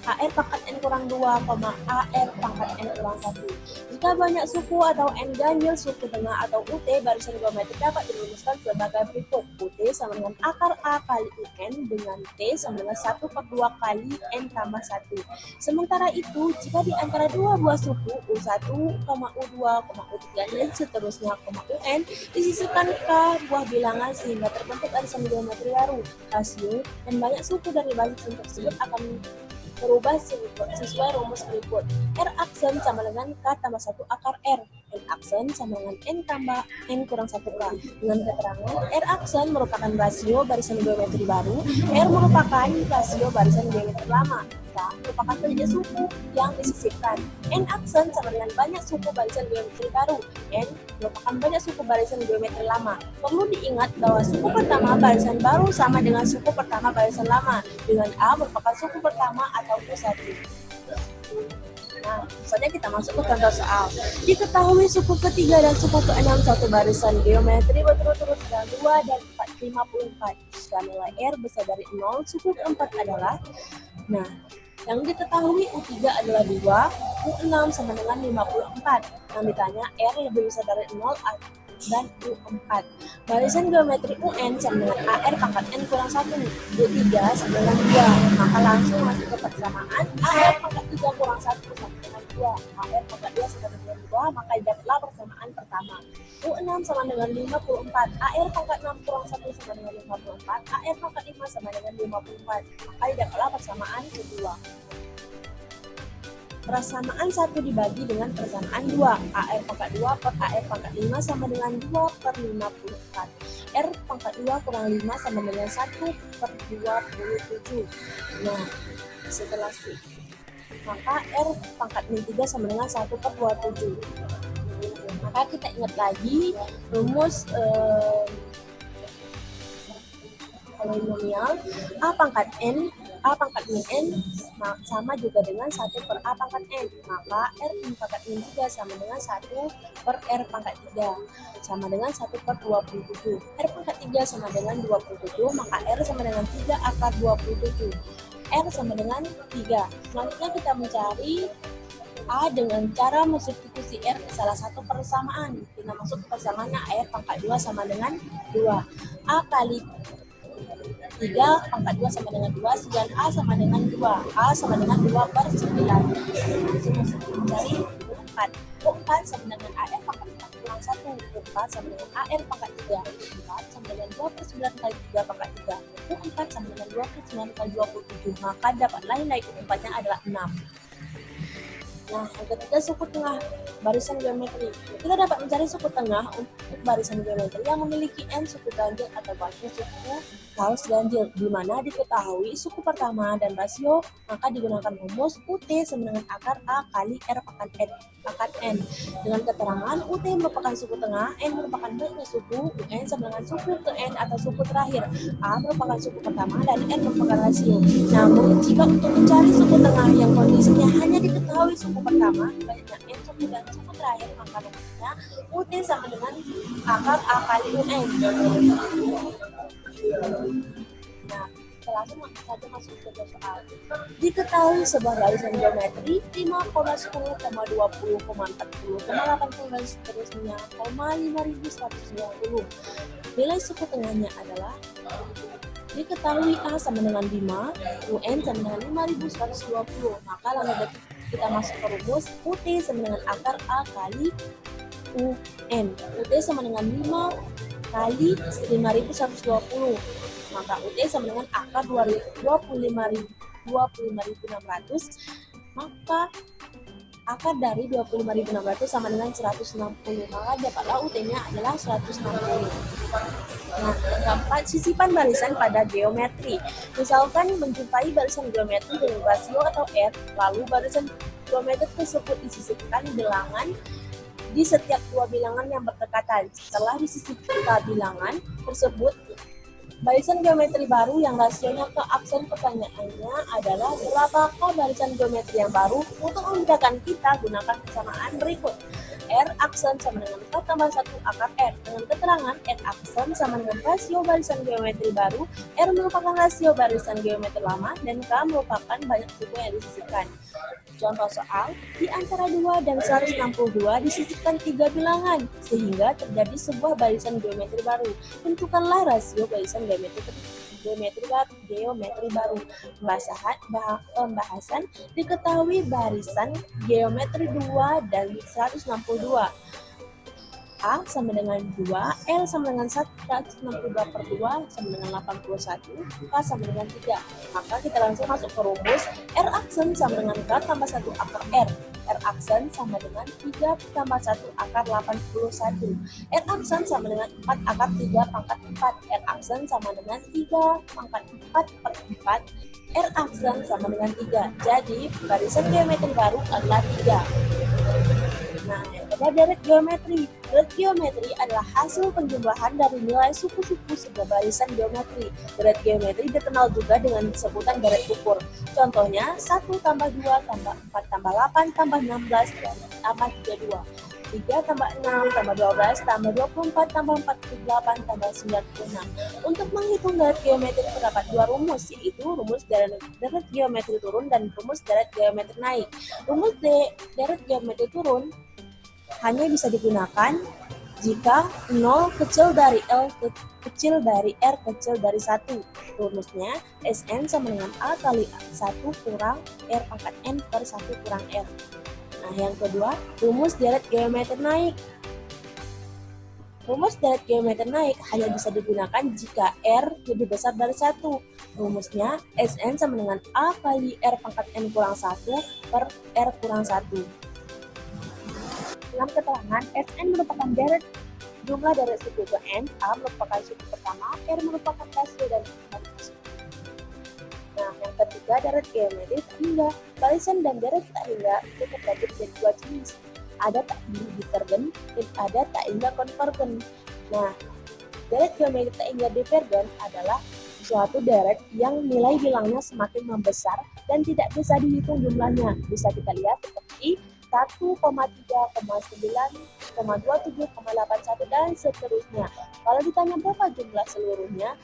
AR pangkat N kurang 2, AR pangkat N kurang 1. Jika banyak suku atau N ganjil suku tengah atau UT, barisan geometri dapat dirumuskan sebagai berikut. UT sama dengan akar A kali UN dengan T sama dengan 1/2 kali N tambah 1. Sementara itu, jika di antara dua buah suku U1, U2, U3, dan seterusnya, UN, disisipkan ke buah bilangan sehingga terbentuk barisan geometri baru. Rasio dan banyak suku dari barisan tersebut akan berubah sesuai rumus berikut. R aksen sama dengan K tambah 1 akar R. N aksen sama dengan N tambah N kurang 1 K. Dengan keterangan R aksen merupakan rasio barisan geometri baru, R merupakan rasio barisan geometri lama. K merupakan banyak suku yang disisipkan. N aksen sama dengan banyak suku barisan geometri baru. N merupakan banyak suku barisan geometri lama. Perlu diingat bahwa suku pertama barisan baru sama dengan suku pertama barisan lama, dengan A merupakan suku pertama atau U1. Nah, misalnya kita masuk ke contoh soal. Diketahui suku ketiga dan suku keenam satu barisan geometri berturut-turut adalah 2 dan 4, 54. Jika nilai R besar dari 0, suku keempat adalah, nah, yang diketahui U3 adalah 2, U6 sama dengan 54. Yang ditanya R lebih besar dari 0 dan U4. Barisan geometri UN sama dengan AR pangkat N kurang 1, U3 sama dengan 2. Maka langsung masuk ke persamaan AR pangkat 3 kurang 1 sama dengan 2. AR pangkat 2 sama dengan 2, maka dapatlah persamaan pertama. U6 sama dengan 54. AR pangkat 6 kurang 1 sama dengan 54. AR pangkat 5 sama dengan 54. Maka dapatlah persamaan kedua. Persamaan 1 dibagi dengan persamaan 2. AR pangkat 2 per AR pangkat 5 sama dengan 2/54. R pangkat 2 kurang 5 sama dengan 1/27. Nah, setelah itu, maka R pangkat 3 sama dengan 1/27. Maka kita ingat lagi rumus polinomial A pangkat N sama juga dengan 1/A pangkat N. Maka R pangkat N juga sama dengan 1/R pangkat 3 sama dengan 1/27. R pangkat 3 sama dengan 27, maka R sama dengan 3 akar 27. R sama dengan 3. Selanjutnya kita mencari A dengan cara mensubstitusi R ke salah satu persamaan. Kita masuk ke persamaannya R pangkat 2 sama dengan 2. A kali 3 pangkat 2 sama dengan 2, 9A sama dengan 2. A sama dengan 2/9. Langsung mencari U4. U4 sama dengan AR pangkat 4 kurang 1. U4 sama dengan AR pangkat 3. U4 sama dengan 2/9 kali 3 pangkat 3. U4 sama dengan 2/9 kali 27. Maka dapatlah nilai U4-nya adalah 6. Nah, yang ketiga suku tengah barisan geometri. Kita dapat mencari suku tengah untuk barisan geometri yang memiliki N suku ganjil atau banyak suku Kaus ganjil, di mana diketahui suku pertama dan rasio, maka digunakan rumus UT sama dengan akar A kali R pangkat N. Dengan keterangan UT merupakan suku tengah, N merupakan baiknya suku, UN sama dengan suku ke N atau suku terakhir, A merupakan suku pertama dan N merupakan rasio. Namun, jika untuk mencari suku tengah yang kondisinya hanya diketahui suku pertama, banyaknya N suku dan suku terakhir, maka rumusnya UT sama dengan akar A kali UN. Nah, langsung saja masuk ke soal. Diketahui sebuah barisan geometri 5,10,20,40,80 dan seterusnya, 5.190. Nilai suku tengahnya adalah diketahui A sama dengan 5, UN sama dengan 5.120. Maka langsung kita masuk ke rumus UT sama dengan akar A kali UN. UT sama dengan 5 kali 5.120, maka UT sama dengan akar 25.600, maka akar dari 25.600 sama dengan 160, maka dapatlah UT-nya adalah 160. Nah, keempat, sisipan barisan pada geometri. Misalkan menjumpai barisan geometri dengan rasio atau R, lalu barisan geometri tersebut disisipkan bilangan di setiap dua bilangan yang berdekatan. Setelah disisipkan bilangan tersebut, barisan geometri baru yang rasionya ke aksen pertanyaannya adalah berapakah barisan geometri yang baru? Untuk memudahkan kita, gunakan kesamaan berikut. R aksen sama dengan 4 tambah 1 akar R. Dengan keterangan R aksen sama dengan rasio barisan geometri baru, R merupakan rasio barisan geometri lama, dan K merupakan banyak suku yang disisipkan. Contoh soal, di antara 2 dan 162 disisipkan 3 bilangan, sehingga terjadi sebuah barisan geometri baru. Tentukanlah rasio barisan geometri baru. Pembahasan diketahui barisan geometri 2 dan 162. A sama dengan 2, L sama dengan 162 per 2 sama dengan 81, K sama dengan 3. Maka kita langsung masuk ke rumus R aksen sama dengan K tambah 1 akar R. R aksen sama dengan 3 tambah 1 akar 81. R aksen sama dengan 4 akar 3 pangkat 4. R aksen sama dengan 3 pangkat 4 per 4. R aksen sama dengan 3. Jadi, barisan geometri baru adalah 3. Nah, yang kedua, deret geometri. Deret geometri adalah hasil penjumlahan dari nilai suku-suku sebuah barisan geometri. Deret geometri dikenal juga dengan sebutan deret ukur. Contohnya, 1 tambah 2 tambah 4 tambah 8 tambah 16 dan tambah 32. 3 tambah 6 tambah 12 tambah 24 tambah 48 tambah 96. Untuk menghitung deret geometri terdapat dua rumus, yaitu rumus deret geometri turun dan rumus deret geometri naik. Rumus deret geometri turun hanya bisa digunakan jika 0 kecil dari L kecil dari R kecil dari 1. Rumusnya Sn sama dengan A kali 1 kurang R pangkat N per 1 kurang R. Nah, yang kedua, rumus deret geometri naik. Rumus deret geometri naik hanya bisa digunakan jika R lebih besar dari 1. Rumusnya Sn sama dengan A kali R pangkat N kurang 1 per R kurang 1. Dalam keterangan, Sn merupakan jumlah deret suku ke N, A merupakan suku pertama, R merupakan rasio dari suku. Nah, yang ketiga, deret geometri tak hingga. Barisan dan deret tak hingga itu terbagi menjadi dua jenis. Ada tak hingga divergen dan ada tak hingga konvergen. Nah, deret geometri tak hingga divergen adalah suatu deret yang nilai bilangnya semakin membesar dan tidak bisa dihitung jumlahnya. Bisa kita lihat seperti 1,3,9,27,81 dan seterusnya. Kalau ditanya berapa jumlah seluruhnya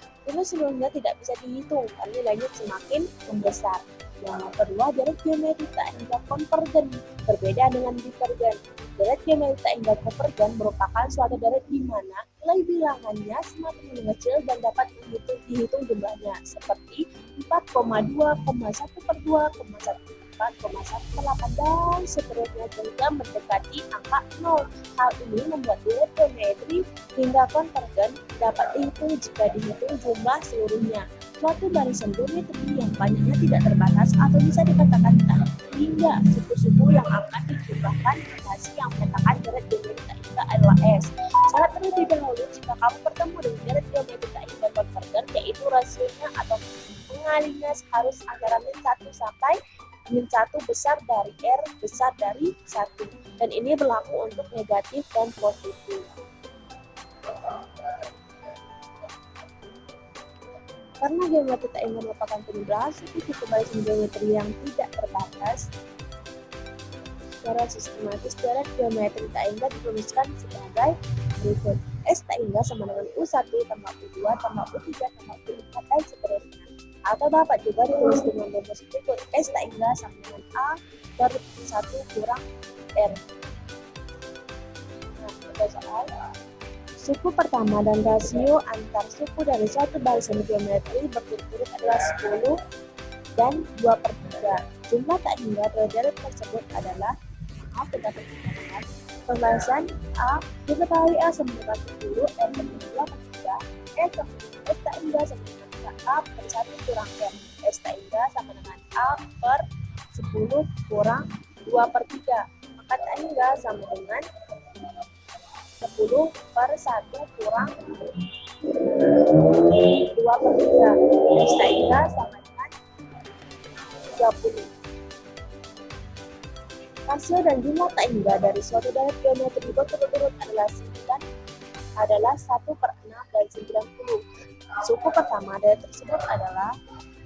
tidak bisa dihitung karena nilainya semakin membesar. Yang kedua, deret geometri tak hingga konvergen. Berbeda dengan divergen. Deret geometri tak hingga konvergen merupakan suatu deret di mana nilai bilangannya semakin mengecil dan dapat dihitung jumlahnya, seperti 4,2,1 per 2, 4,1 dan seterusnya hingga mendekati angka 0. Hal ini membuat deret geometri hingga konvergen dapat dihitung jika dihitung jumlah seluruhnya. Suatu barisan geometri yang banyaknya tidak terbatas atau bisa dikatakan tak hingga suku-suku yang akan dijumlahkan hasil yang menyatakan deret geometri tak hingga adalah S. Syarat terlebih dahulu jika kamu bertemu dengan nilai geometri tak indah konvergen, yaitu rasionya atau pengalinya harus antara min 1 sampai min 1 besar dari R besar dari 1. Dan ini berlaku untuk negatif dan positif. Karena geometri tak indah merupakan penyebelahan suku barisan geometri yang tidak terbatas, secara sistematis syarat geometri tak indah dirumuskan sebagai berikut. S tak indah sama dengan U1 tambah U2 tambah U3 tambah U4 dan seterusnya. Atau dapat juga ditulis dengan rumus berikut. S tak indah sama dengan A per 1 kurang R. Nah, kita soal. Suku pertama dan rasio antar suku dari suatu barisan geometri berturut-turut adalah 10 dan 2/3. Jumlah tak hingga dari deret tersebut adalah terdapat pembahasan A diketahui A sama dengan 10, R sama dengan 2/3, S tak hingga sama dengan A per 1 kurang R, S tak hingga sama dengan A per 10 kurang 2/3, maka tak hingga sama dengan 10 per 1 kurang 2/3, S tak hingga sama dengan 30. Rasio dan jumlah tak hingga dari suatu deret geometri berturut-turut adalah 1/6 dan 90. Suku pertama deret tersebut adalah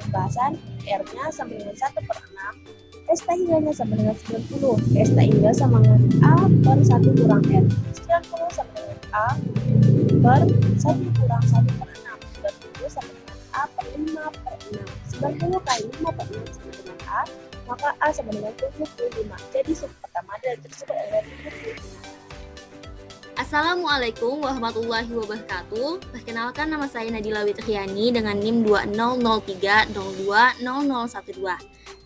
pembahasan R-nya sama dengan 1/6, S tak hingganya sama dengan 90, S tak hingga sama dengan A per 1 kurang R, 90 sama dengan A per 1 kurang 1/6, 90 sama dengan A per 5/6, 90 kali 5/6 sama dengan A, maka A sama dengan 75. Jadi suku pertama dari tersebut adalah 75.
Assalamualaikum warahmatullahi wabarakatuh. Perkenalkan, nama saya Nadila Witriani dengan NIM 2003020012.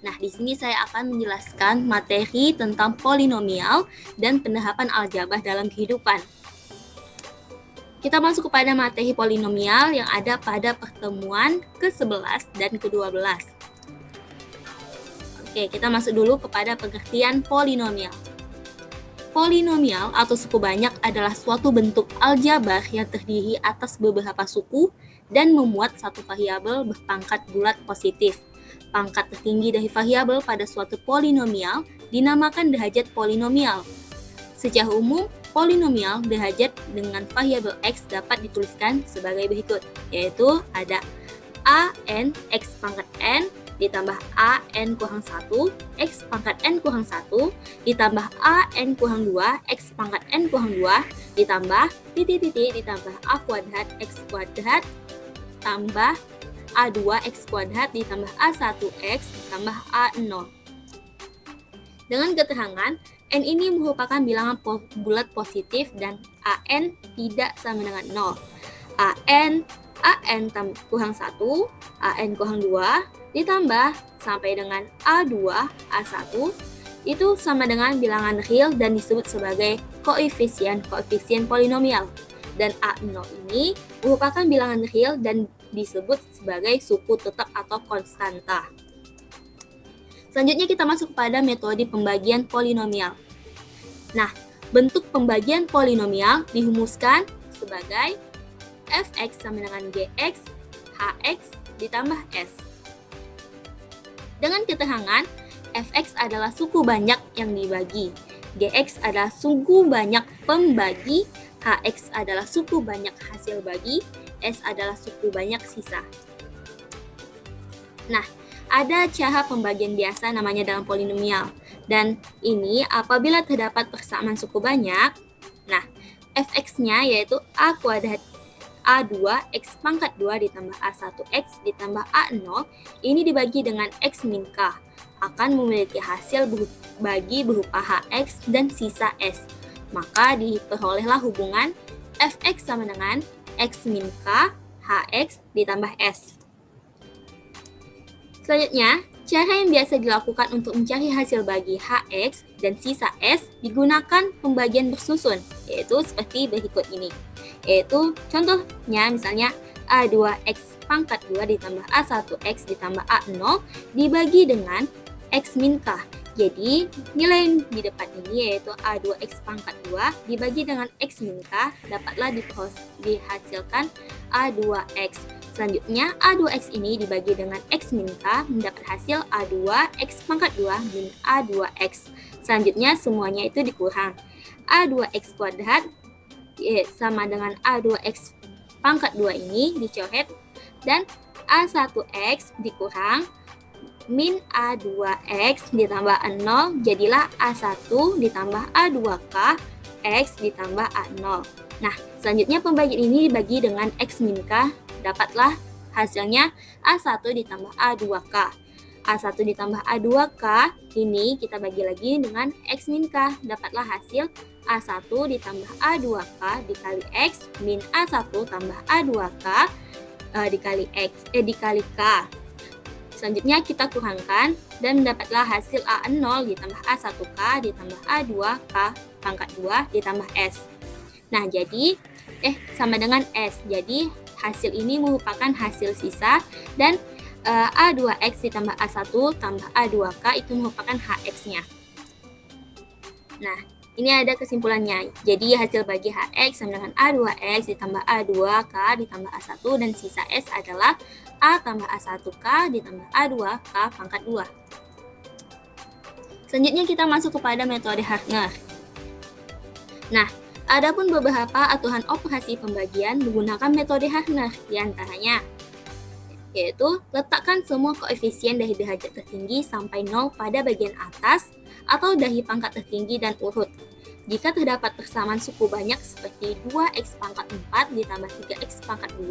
Nah, di sini saya akan menjelaskan materi tentang polinomial dan pendahapan aljabar dalam kehidupan. Kita masuk kepada materi polinomial yang ada pada pertemuan ke-11 dan ke-12. Oke, kita masuk dulu kepada pengertian polinomial. Polinomial atau suku banyak adalah suatu bentuk aljabar yang terdiri atas beberapa suku dan memuat satu variabel berpangkat bulat positif. Pangkat tertinggi dari variabel pada suatu polinomial dinamakan derajat polinomial. Secara umum, polinomial derajat dengan variabel x dapat dituliskan sebagai berikut, yaitu ada a(n) x pangkat n ditambah a(n kurang 1) x pangkat n kurang 1 ditambah a(n kurang 2) x pangkat n kurang 2 ditambah titik-titik ditambah a kuadrat x kuadrat tambah a2 x kuadrat ditambah a1 x ditambah a0. Dengan keterangan n ini merupakan bilangan bulat positif dan an tidak sama dengan 0. an kurang 1, an kurang 2 ditambah sampai dengan A2, A1 itu sama dengan bilangan real dan disebut sebagai koefisien polinomial. Dan A0 ini merupakan bilangan real dan disebut sebagai suku tetap atau konstanta. Selanjutnya kita masuk pada metode pembagian polinomial. Nah, bentuk pembagian polinomial dirumuskan sebagai fx sama dengan gx, hx ditambah s. Dengan keterangan, fx adalah suku banyak yang dibagi, gx adalah suku banyak pembagi, hx adalah suku banyak hasil bagi, s adalah suku banyak sisa. Nah, ada cara pembagian biasa namanya dalam polinomial. Dan ini apabila terdapat persamaan suku banyak, nah, fx-nya yaitu a kuadrat A2 X pangkat 2 ditambah A1 X ditambah A0 ini dibagi dengan X min K akan memiliki hasil bagi berupa HX dan sisa S. Maka diperolehlah hubungan Fx sama dengan X min K HX ditambah S. Selanjutnya, cara yang biasa dilakukan untuk mencari hasil bagi HX dan sisa S digunakan pembagian bersusun, yaitu seperti berikut ini. Yaitu contohnya misalnya A2X pangkat 2 ditambah A1X ditambah A0 dibagi dengan X min K. Jadi, nilai di depan ini yaitu A2X pangkat 2 dibagi dengan X min K dapatlah dihasilkan A2X. Selanjutnya, A2X ini dibagi dengan X min K mendapat hasil A2X pangkat 2 min A2X. Selanjutnya, semuanya itu dikurang. A2X kuadrat sama dengan A2X pangkat 2 ini dicoret dan A1X dikurang min A2X ditambah A0 jadilah A1 ditambah A2K X ditambah A0. Nah, selanjutnya pembagian ini dibagi dengan X min K, dapatlah hasilnya A1 ditambah A2K. A1 ditambah A2K ini kita bagi lagi dengan X min K, dapatlah hasil A1 ditambah A2K dikali X min A1 tambah A2K dikali K. Selanjutnya kita kurangkan dan mendapatlah hasil A0 ditambah A1K ditambah A2K pangkat 2 ditambah S. Nah, jadi sama dengan S. Jadi hasil ini merupakan hasil sisa dan A2X ditambah A1 tambah A2K itu merupakan HX-nya. Nah, ini ada kesimpulannya. Jadi hasil bagi HX sama dengan A2X ditambah A2K ditambah A1 dan sisa S adalah A tambah A1K ditambah A2K pangkat 2. Selanjutnya kita masuk kepada metode Hartner. Nah, adapun beberapa aturan operasi pembagian menggunakan metode Hartner, diantaranya yaitu letakkan semua koefisien dari derajat tertinggi sampai 0 pada bagian atas atau dari pangkat tertinggi dan urut. Jika terdapat persamaan suku banyak seperti 2x pangkat 4 ditambah 3x pangkat 2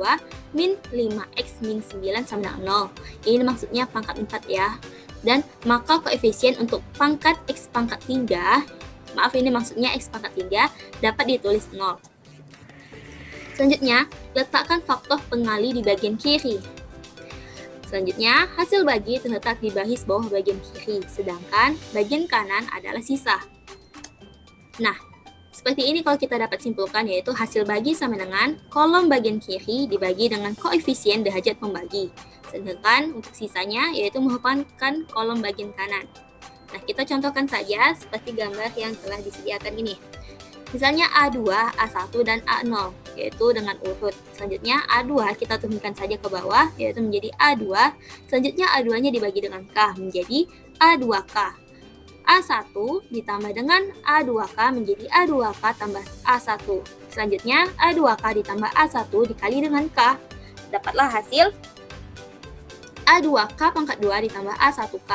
min 5x min 9 sama dengan 0. Ini maksudnya pangkat 4 ya. Dan maka koefisien untuk pangkat x pangkat 3, maaf ini maksudnya x pangkat 3, dapat ditulis 0. Selanjutnya, letakkan faktor pengali di bagian kiri. Selanjutnya, hasil bagi terletak di baris bawah bagian kiri, sedangkan bagian kanan adalah sisa. Nah, seperti ini kalau kita dapat simpulkan yaitu hasil bagi sama dengan kolom bagian kiri dibagi dengan koefisien derajat pembagi. Sedangkan untuk sisanya yaitu merupakan kolom bagian kanan. Nah, kita contohkan saja seperti gambar yang telah disediakan ini. Misalnya A2, A1, dan A0 yaitu dengan urut. Selanjutnya A2 kita turunkan saja ke bawah yaitu menjadi A2. Selanjutnya A2-nya dibagi dengan K menjadi A2K. A1 ditambah dengan A2K menjadi A2K tambah A1. Selanjutnya A2K ditambah A1 dikali dengan K. Dapatlah hasil A2K pangkat 2 ditambah A1K.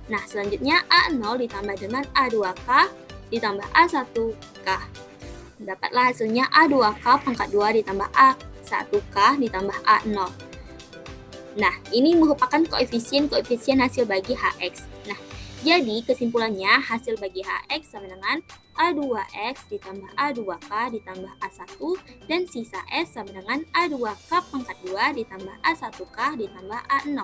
Nah, selanjutnya A0 ditambah dengan A2K ditambah A1K. Dapatlah hasilnya A2K pangkat 2 ditambah A1K ditambah A0. Nah, ini merupakan koefisien hasil bagi HX. Nah, jadi kesimpulannya hasil bagi HX sama dengan A2X ditambah A2K ditambah A1 dan sisa S sama dengan A2K pangkat 2 ditambah A1K ditambah A0.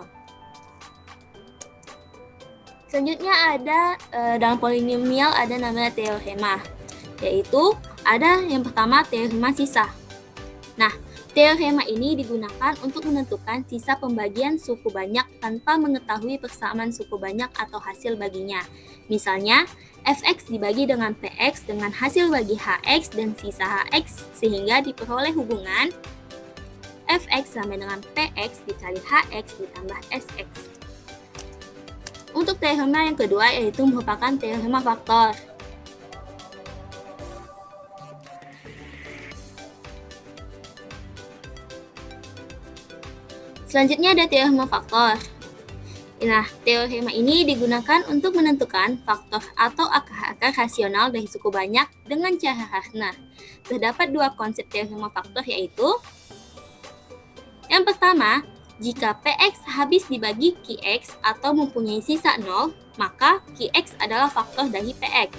Selanjutnya ada dalam polinomial ada namanya teorema, yaitu ada yang pertama teorema sisa. Nah, teorema ini digunakan untuk menentukan sisa pembagian suku banyak tanpa mengetahui persamaan suku banyak atau hasil baginya. Misalnya, fx dibagi dengan px dengan hasil bagi hx dan sisa hx sehingga diperoleh hubungan fx sama dengan px dikali hx ditambah sx. Untuk teorema yang kedua yaitu merupakan teorema faktor. Selanjutnya ada teorema faktor. Nah, teorema ini digunakan untuk menentukan faktor atau akar-akar rasional dari suku banyak dengan cara Hartner. Terdapat dua konsep teorema faktor yaitu yang pertama, jika Px habis dibagi Qx atau mempunyai sisa 0, maka Qx adalah faktor dari Px.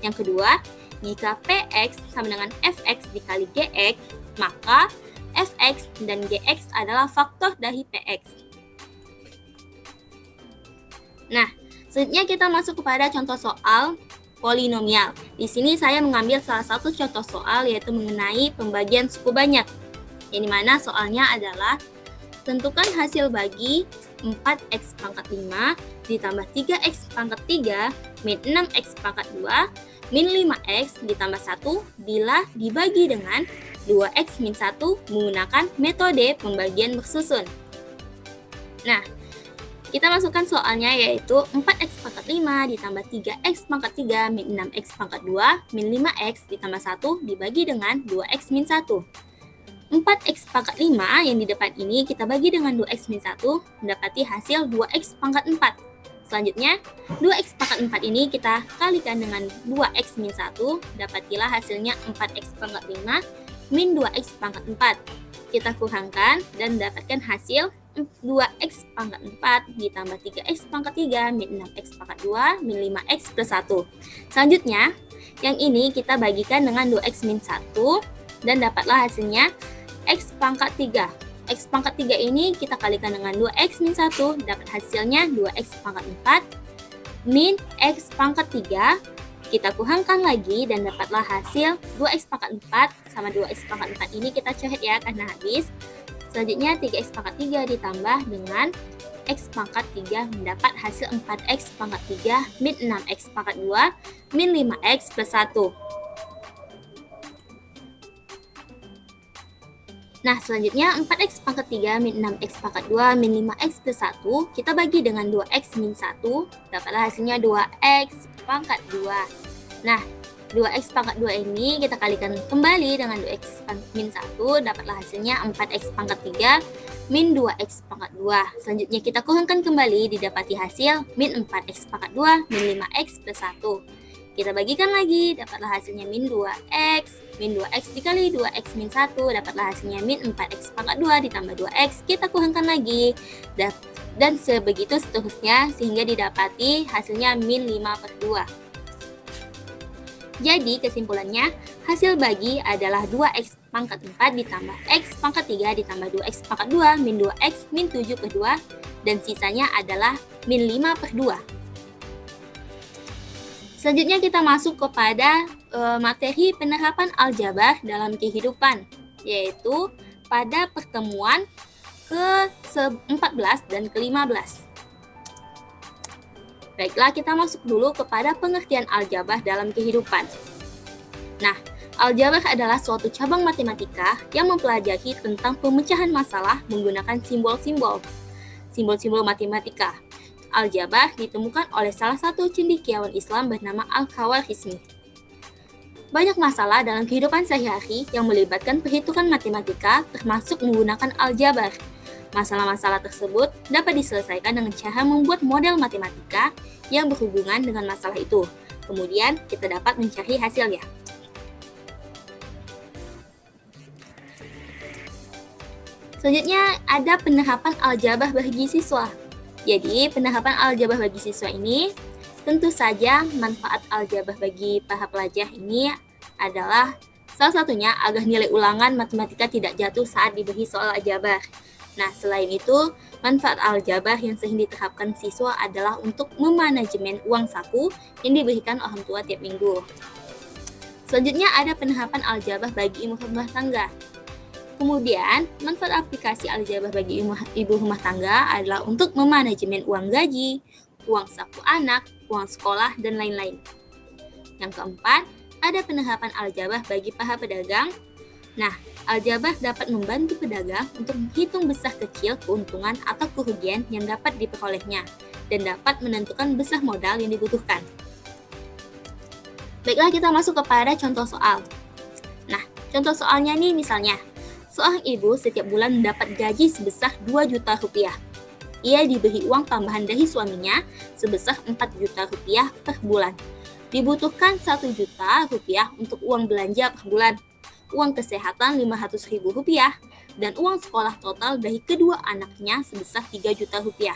Yang kedua, jika Px sama dengan Fx dikali Gx, maka Fx dan Gx adalah faktor dari Px. Nah, selanjutnya kita masuk kepada contoh soal polinomial. Di sini saya mengambil salah satu contoh soal yaitu mengenai pembagian suku banyak. Yang dimana soalnya adalah tentukan hasil bagi 4x pangkat 5 ditambah 3x pangkat 3 min 6x pangkat 2 min 5x ditambah 1 bila dibagi dengan 2x min 1 menggunakan metode pembagian bersusun. Nah, kita masukkan soalnya yaitu 4x pangkat 5 ditambah 3x pangkat 3 min 6x pangkat 2 min 5x ditambah 1 dibagi dengan 2x min 1. 4x pangkat 5 yang di depan ini kita bagi dengan 2x min 1 mendapati hasil 2x pangkat 4. Selanjutnya 2x pangkat 4 ini kita kalikan dengan 2x min 1 dapatilah hasilnya 4x pangkat 5 min 2x pangkat 4. Kita kurangkan dan dapatkan hasil 2x pangkat 4 ditambah 3x pangkat 3 min 6x pangkat 2 min 5x plus 1. Selanjutnya yang ini kita bagikan dengan 2x min 1 dan dapatlah hasilnya x pangkat 3. X pangkat 3 ini kita kalikan dengan 2x min 1, dapat hasilnya 2x pangkat 4 min x pangkat 3. Kita kurangkan lagi dan dapatlah hasil 2x pangkat 4 sama 2x pangkat 4 ini kita coret ya karena habis. Selanjutnya 3x pangkat 3 ditambah dengan x pangkat 3 mendapat hasil 4x pangkat 3 min 6x pangkat 2 min 5x plus 1. Nah, selanjutnya 4x pangkat 3 min 6x pangkat 2 min 5x plus 1 kita bagi dengan 2x min 1 dapatlah hasilnya 2x pangkat 2. Nah, 2x pangkat 2 ini kita kalikan kembali dengan 2x min 1 dapatlah hasilnya 4x pangkat 3 min 2x pangkat 2. Selanjutnya kita kurangkan kembali didapati hasil min 4x pangkat 2 min 5x plus 1. Kita bagikan lagi, dapatlah hasilnya min 2x. Min 2x dikali 2x min 1, dapatlah hasilnya min 4x pangkat 2 ditambah 2x. Kita kurangkan lagi. Dan sebegitu seterusnya sehingga didapati hasilnya min 5/2. Jadi kesimpulannya, hasil bagi adalah 2x pangkat 4 ditambah x pangkat 3 ditambah 2x pangkat 2 min 2x min 7/2 dan sisanya adalah min 5/2. Selanjutnya kita masuk kepada materi penerapan aljabar dalam kehidupan, yaitu pada pertemuan ke-14 dan ke-15. Baiklah, kita masuk dulu kepada pengertian aljabar dalam kehidupan. Nah, aljabar adalah suatu cabang matematika yang mempelajari tentang pemecahan masalah menggunakan simbol-simbol matematika. Aljabar ditemukan oleh salah satu cendekiawan Islam bernama Al-Khawarizmi. Banyak masalah dalam kehidupan sehari-hari yang melibatkan perhitungan matematika termasuk menggunakan aljabar. Masalah-masalah tersebut dapat diselesaikan dengan cara membuat model matematika yang berhubungan dengan masalah itu. Kemudian kita dapat mencari hasilnya. Selanjutnya ada penerapan aljabar bagi siswa. Jadi, penerapan aljabar bagi siswa ini tentu saja manfaat aljabar bagi para pelajar ini adalah salah satunya agar nilai ulangan matematika tidak jatuh saat diberi soal aljabar. Nah, selain itu, manfaat aljabar yang sering diterapkan siswa adalah untuk memanajemen uang saku yang diberikan orang tua tiap minggu. Selanjutnya ada penerapan aljabar bagi ibu rumah tangga. Kemudian, manfaat aplikasi aljabar bagi ibu rumah tangga adalah untuk memanajemen uang gaji, uang saku anak, uang sekolah, dan lain-lain. Yang keempat, ada penerapan aljabar bagi para pedagang. Nah, aljabar dapat membantu pedagang untuk menghitung besar kecil keuntungan atau kerugian yang dapat diperolehnya dan dapat menentukan besar modal yang dibutuhkan. Baiklah, kita masuk kepada contoh soal. Nah, contoh soalnya nih misalnya, seorang ibu setiap bulan mendapat gaji sebesar 2 juta rupiah. Ia diberi uang tambahan dari suaminya sebesar 4 juta rupiah per bulan. Dibutuhkan 1 juta rupiah untuk uang belanja per bulan, uang kesehatan 500.000 rupiah, dan uang sekolah total dari kedua anaknya sebesar 3 juta rupiah.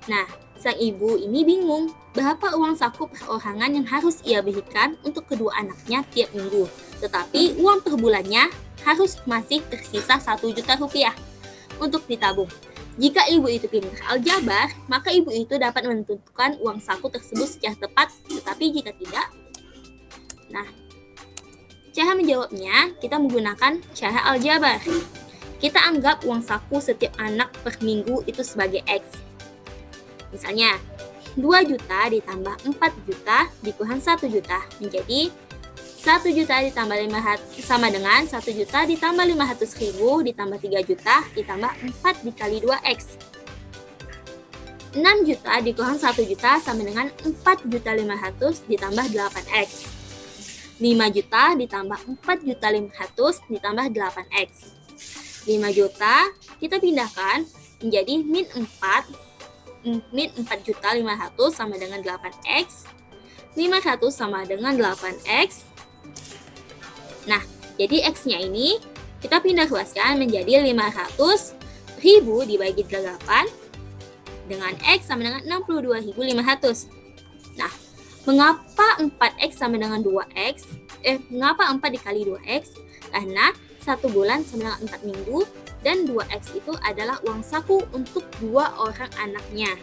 Nah, sang ibu ini bingung berapa uang saku perorangan yang harus ia berikan untuk kedua anaknya tiap minggu. Tetapi uang per bulannya harus masih tersisa 1 juta rupiah untuk ditabung. Jika ibu itu pintar aljabar, maka ibu itu dapat menentukan uang saku tersebut secara tepat. Tetapi jika tidak, nah, cara menjawabnya kita menggunakan cara aljabar. kita anggap uang saku setiap anak per minggu itu sebagai X. Misalnya, 2 juta ditambah 4 juta dikurang 1 juta menjadi 1 juta ditambah 500 sama dengan 1 juta ditambah 500.000 ditambah 3 juta ditambah 4 dikali 2X. 6 juta dikurang 1 juta sama dengan 4.500.000 ditambah 8X. 5 juta ditambah 4.500.000 ditambah 8X. 5 juta kita pindahkan menjadi min 4.500.000 sama dengan 8X. 500 sama dengan 8X. Nah, jadi X-nya ini kita pindah luaskan menjadi 500.000 dibagi 8 dengan X sama dengan 62.500. Nah, mengapa 4X sama dengan 2X? Mengapa 4 dikali 2X? Karena 1 bulan sama dengan 4 minggu dan 2X itu adalah uang saku untuk 2 orang anaknya.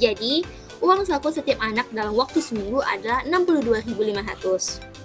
Jadi, uang saku setiap anak dalam waktu seminggu adalah 62.500.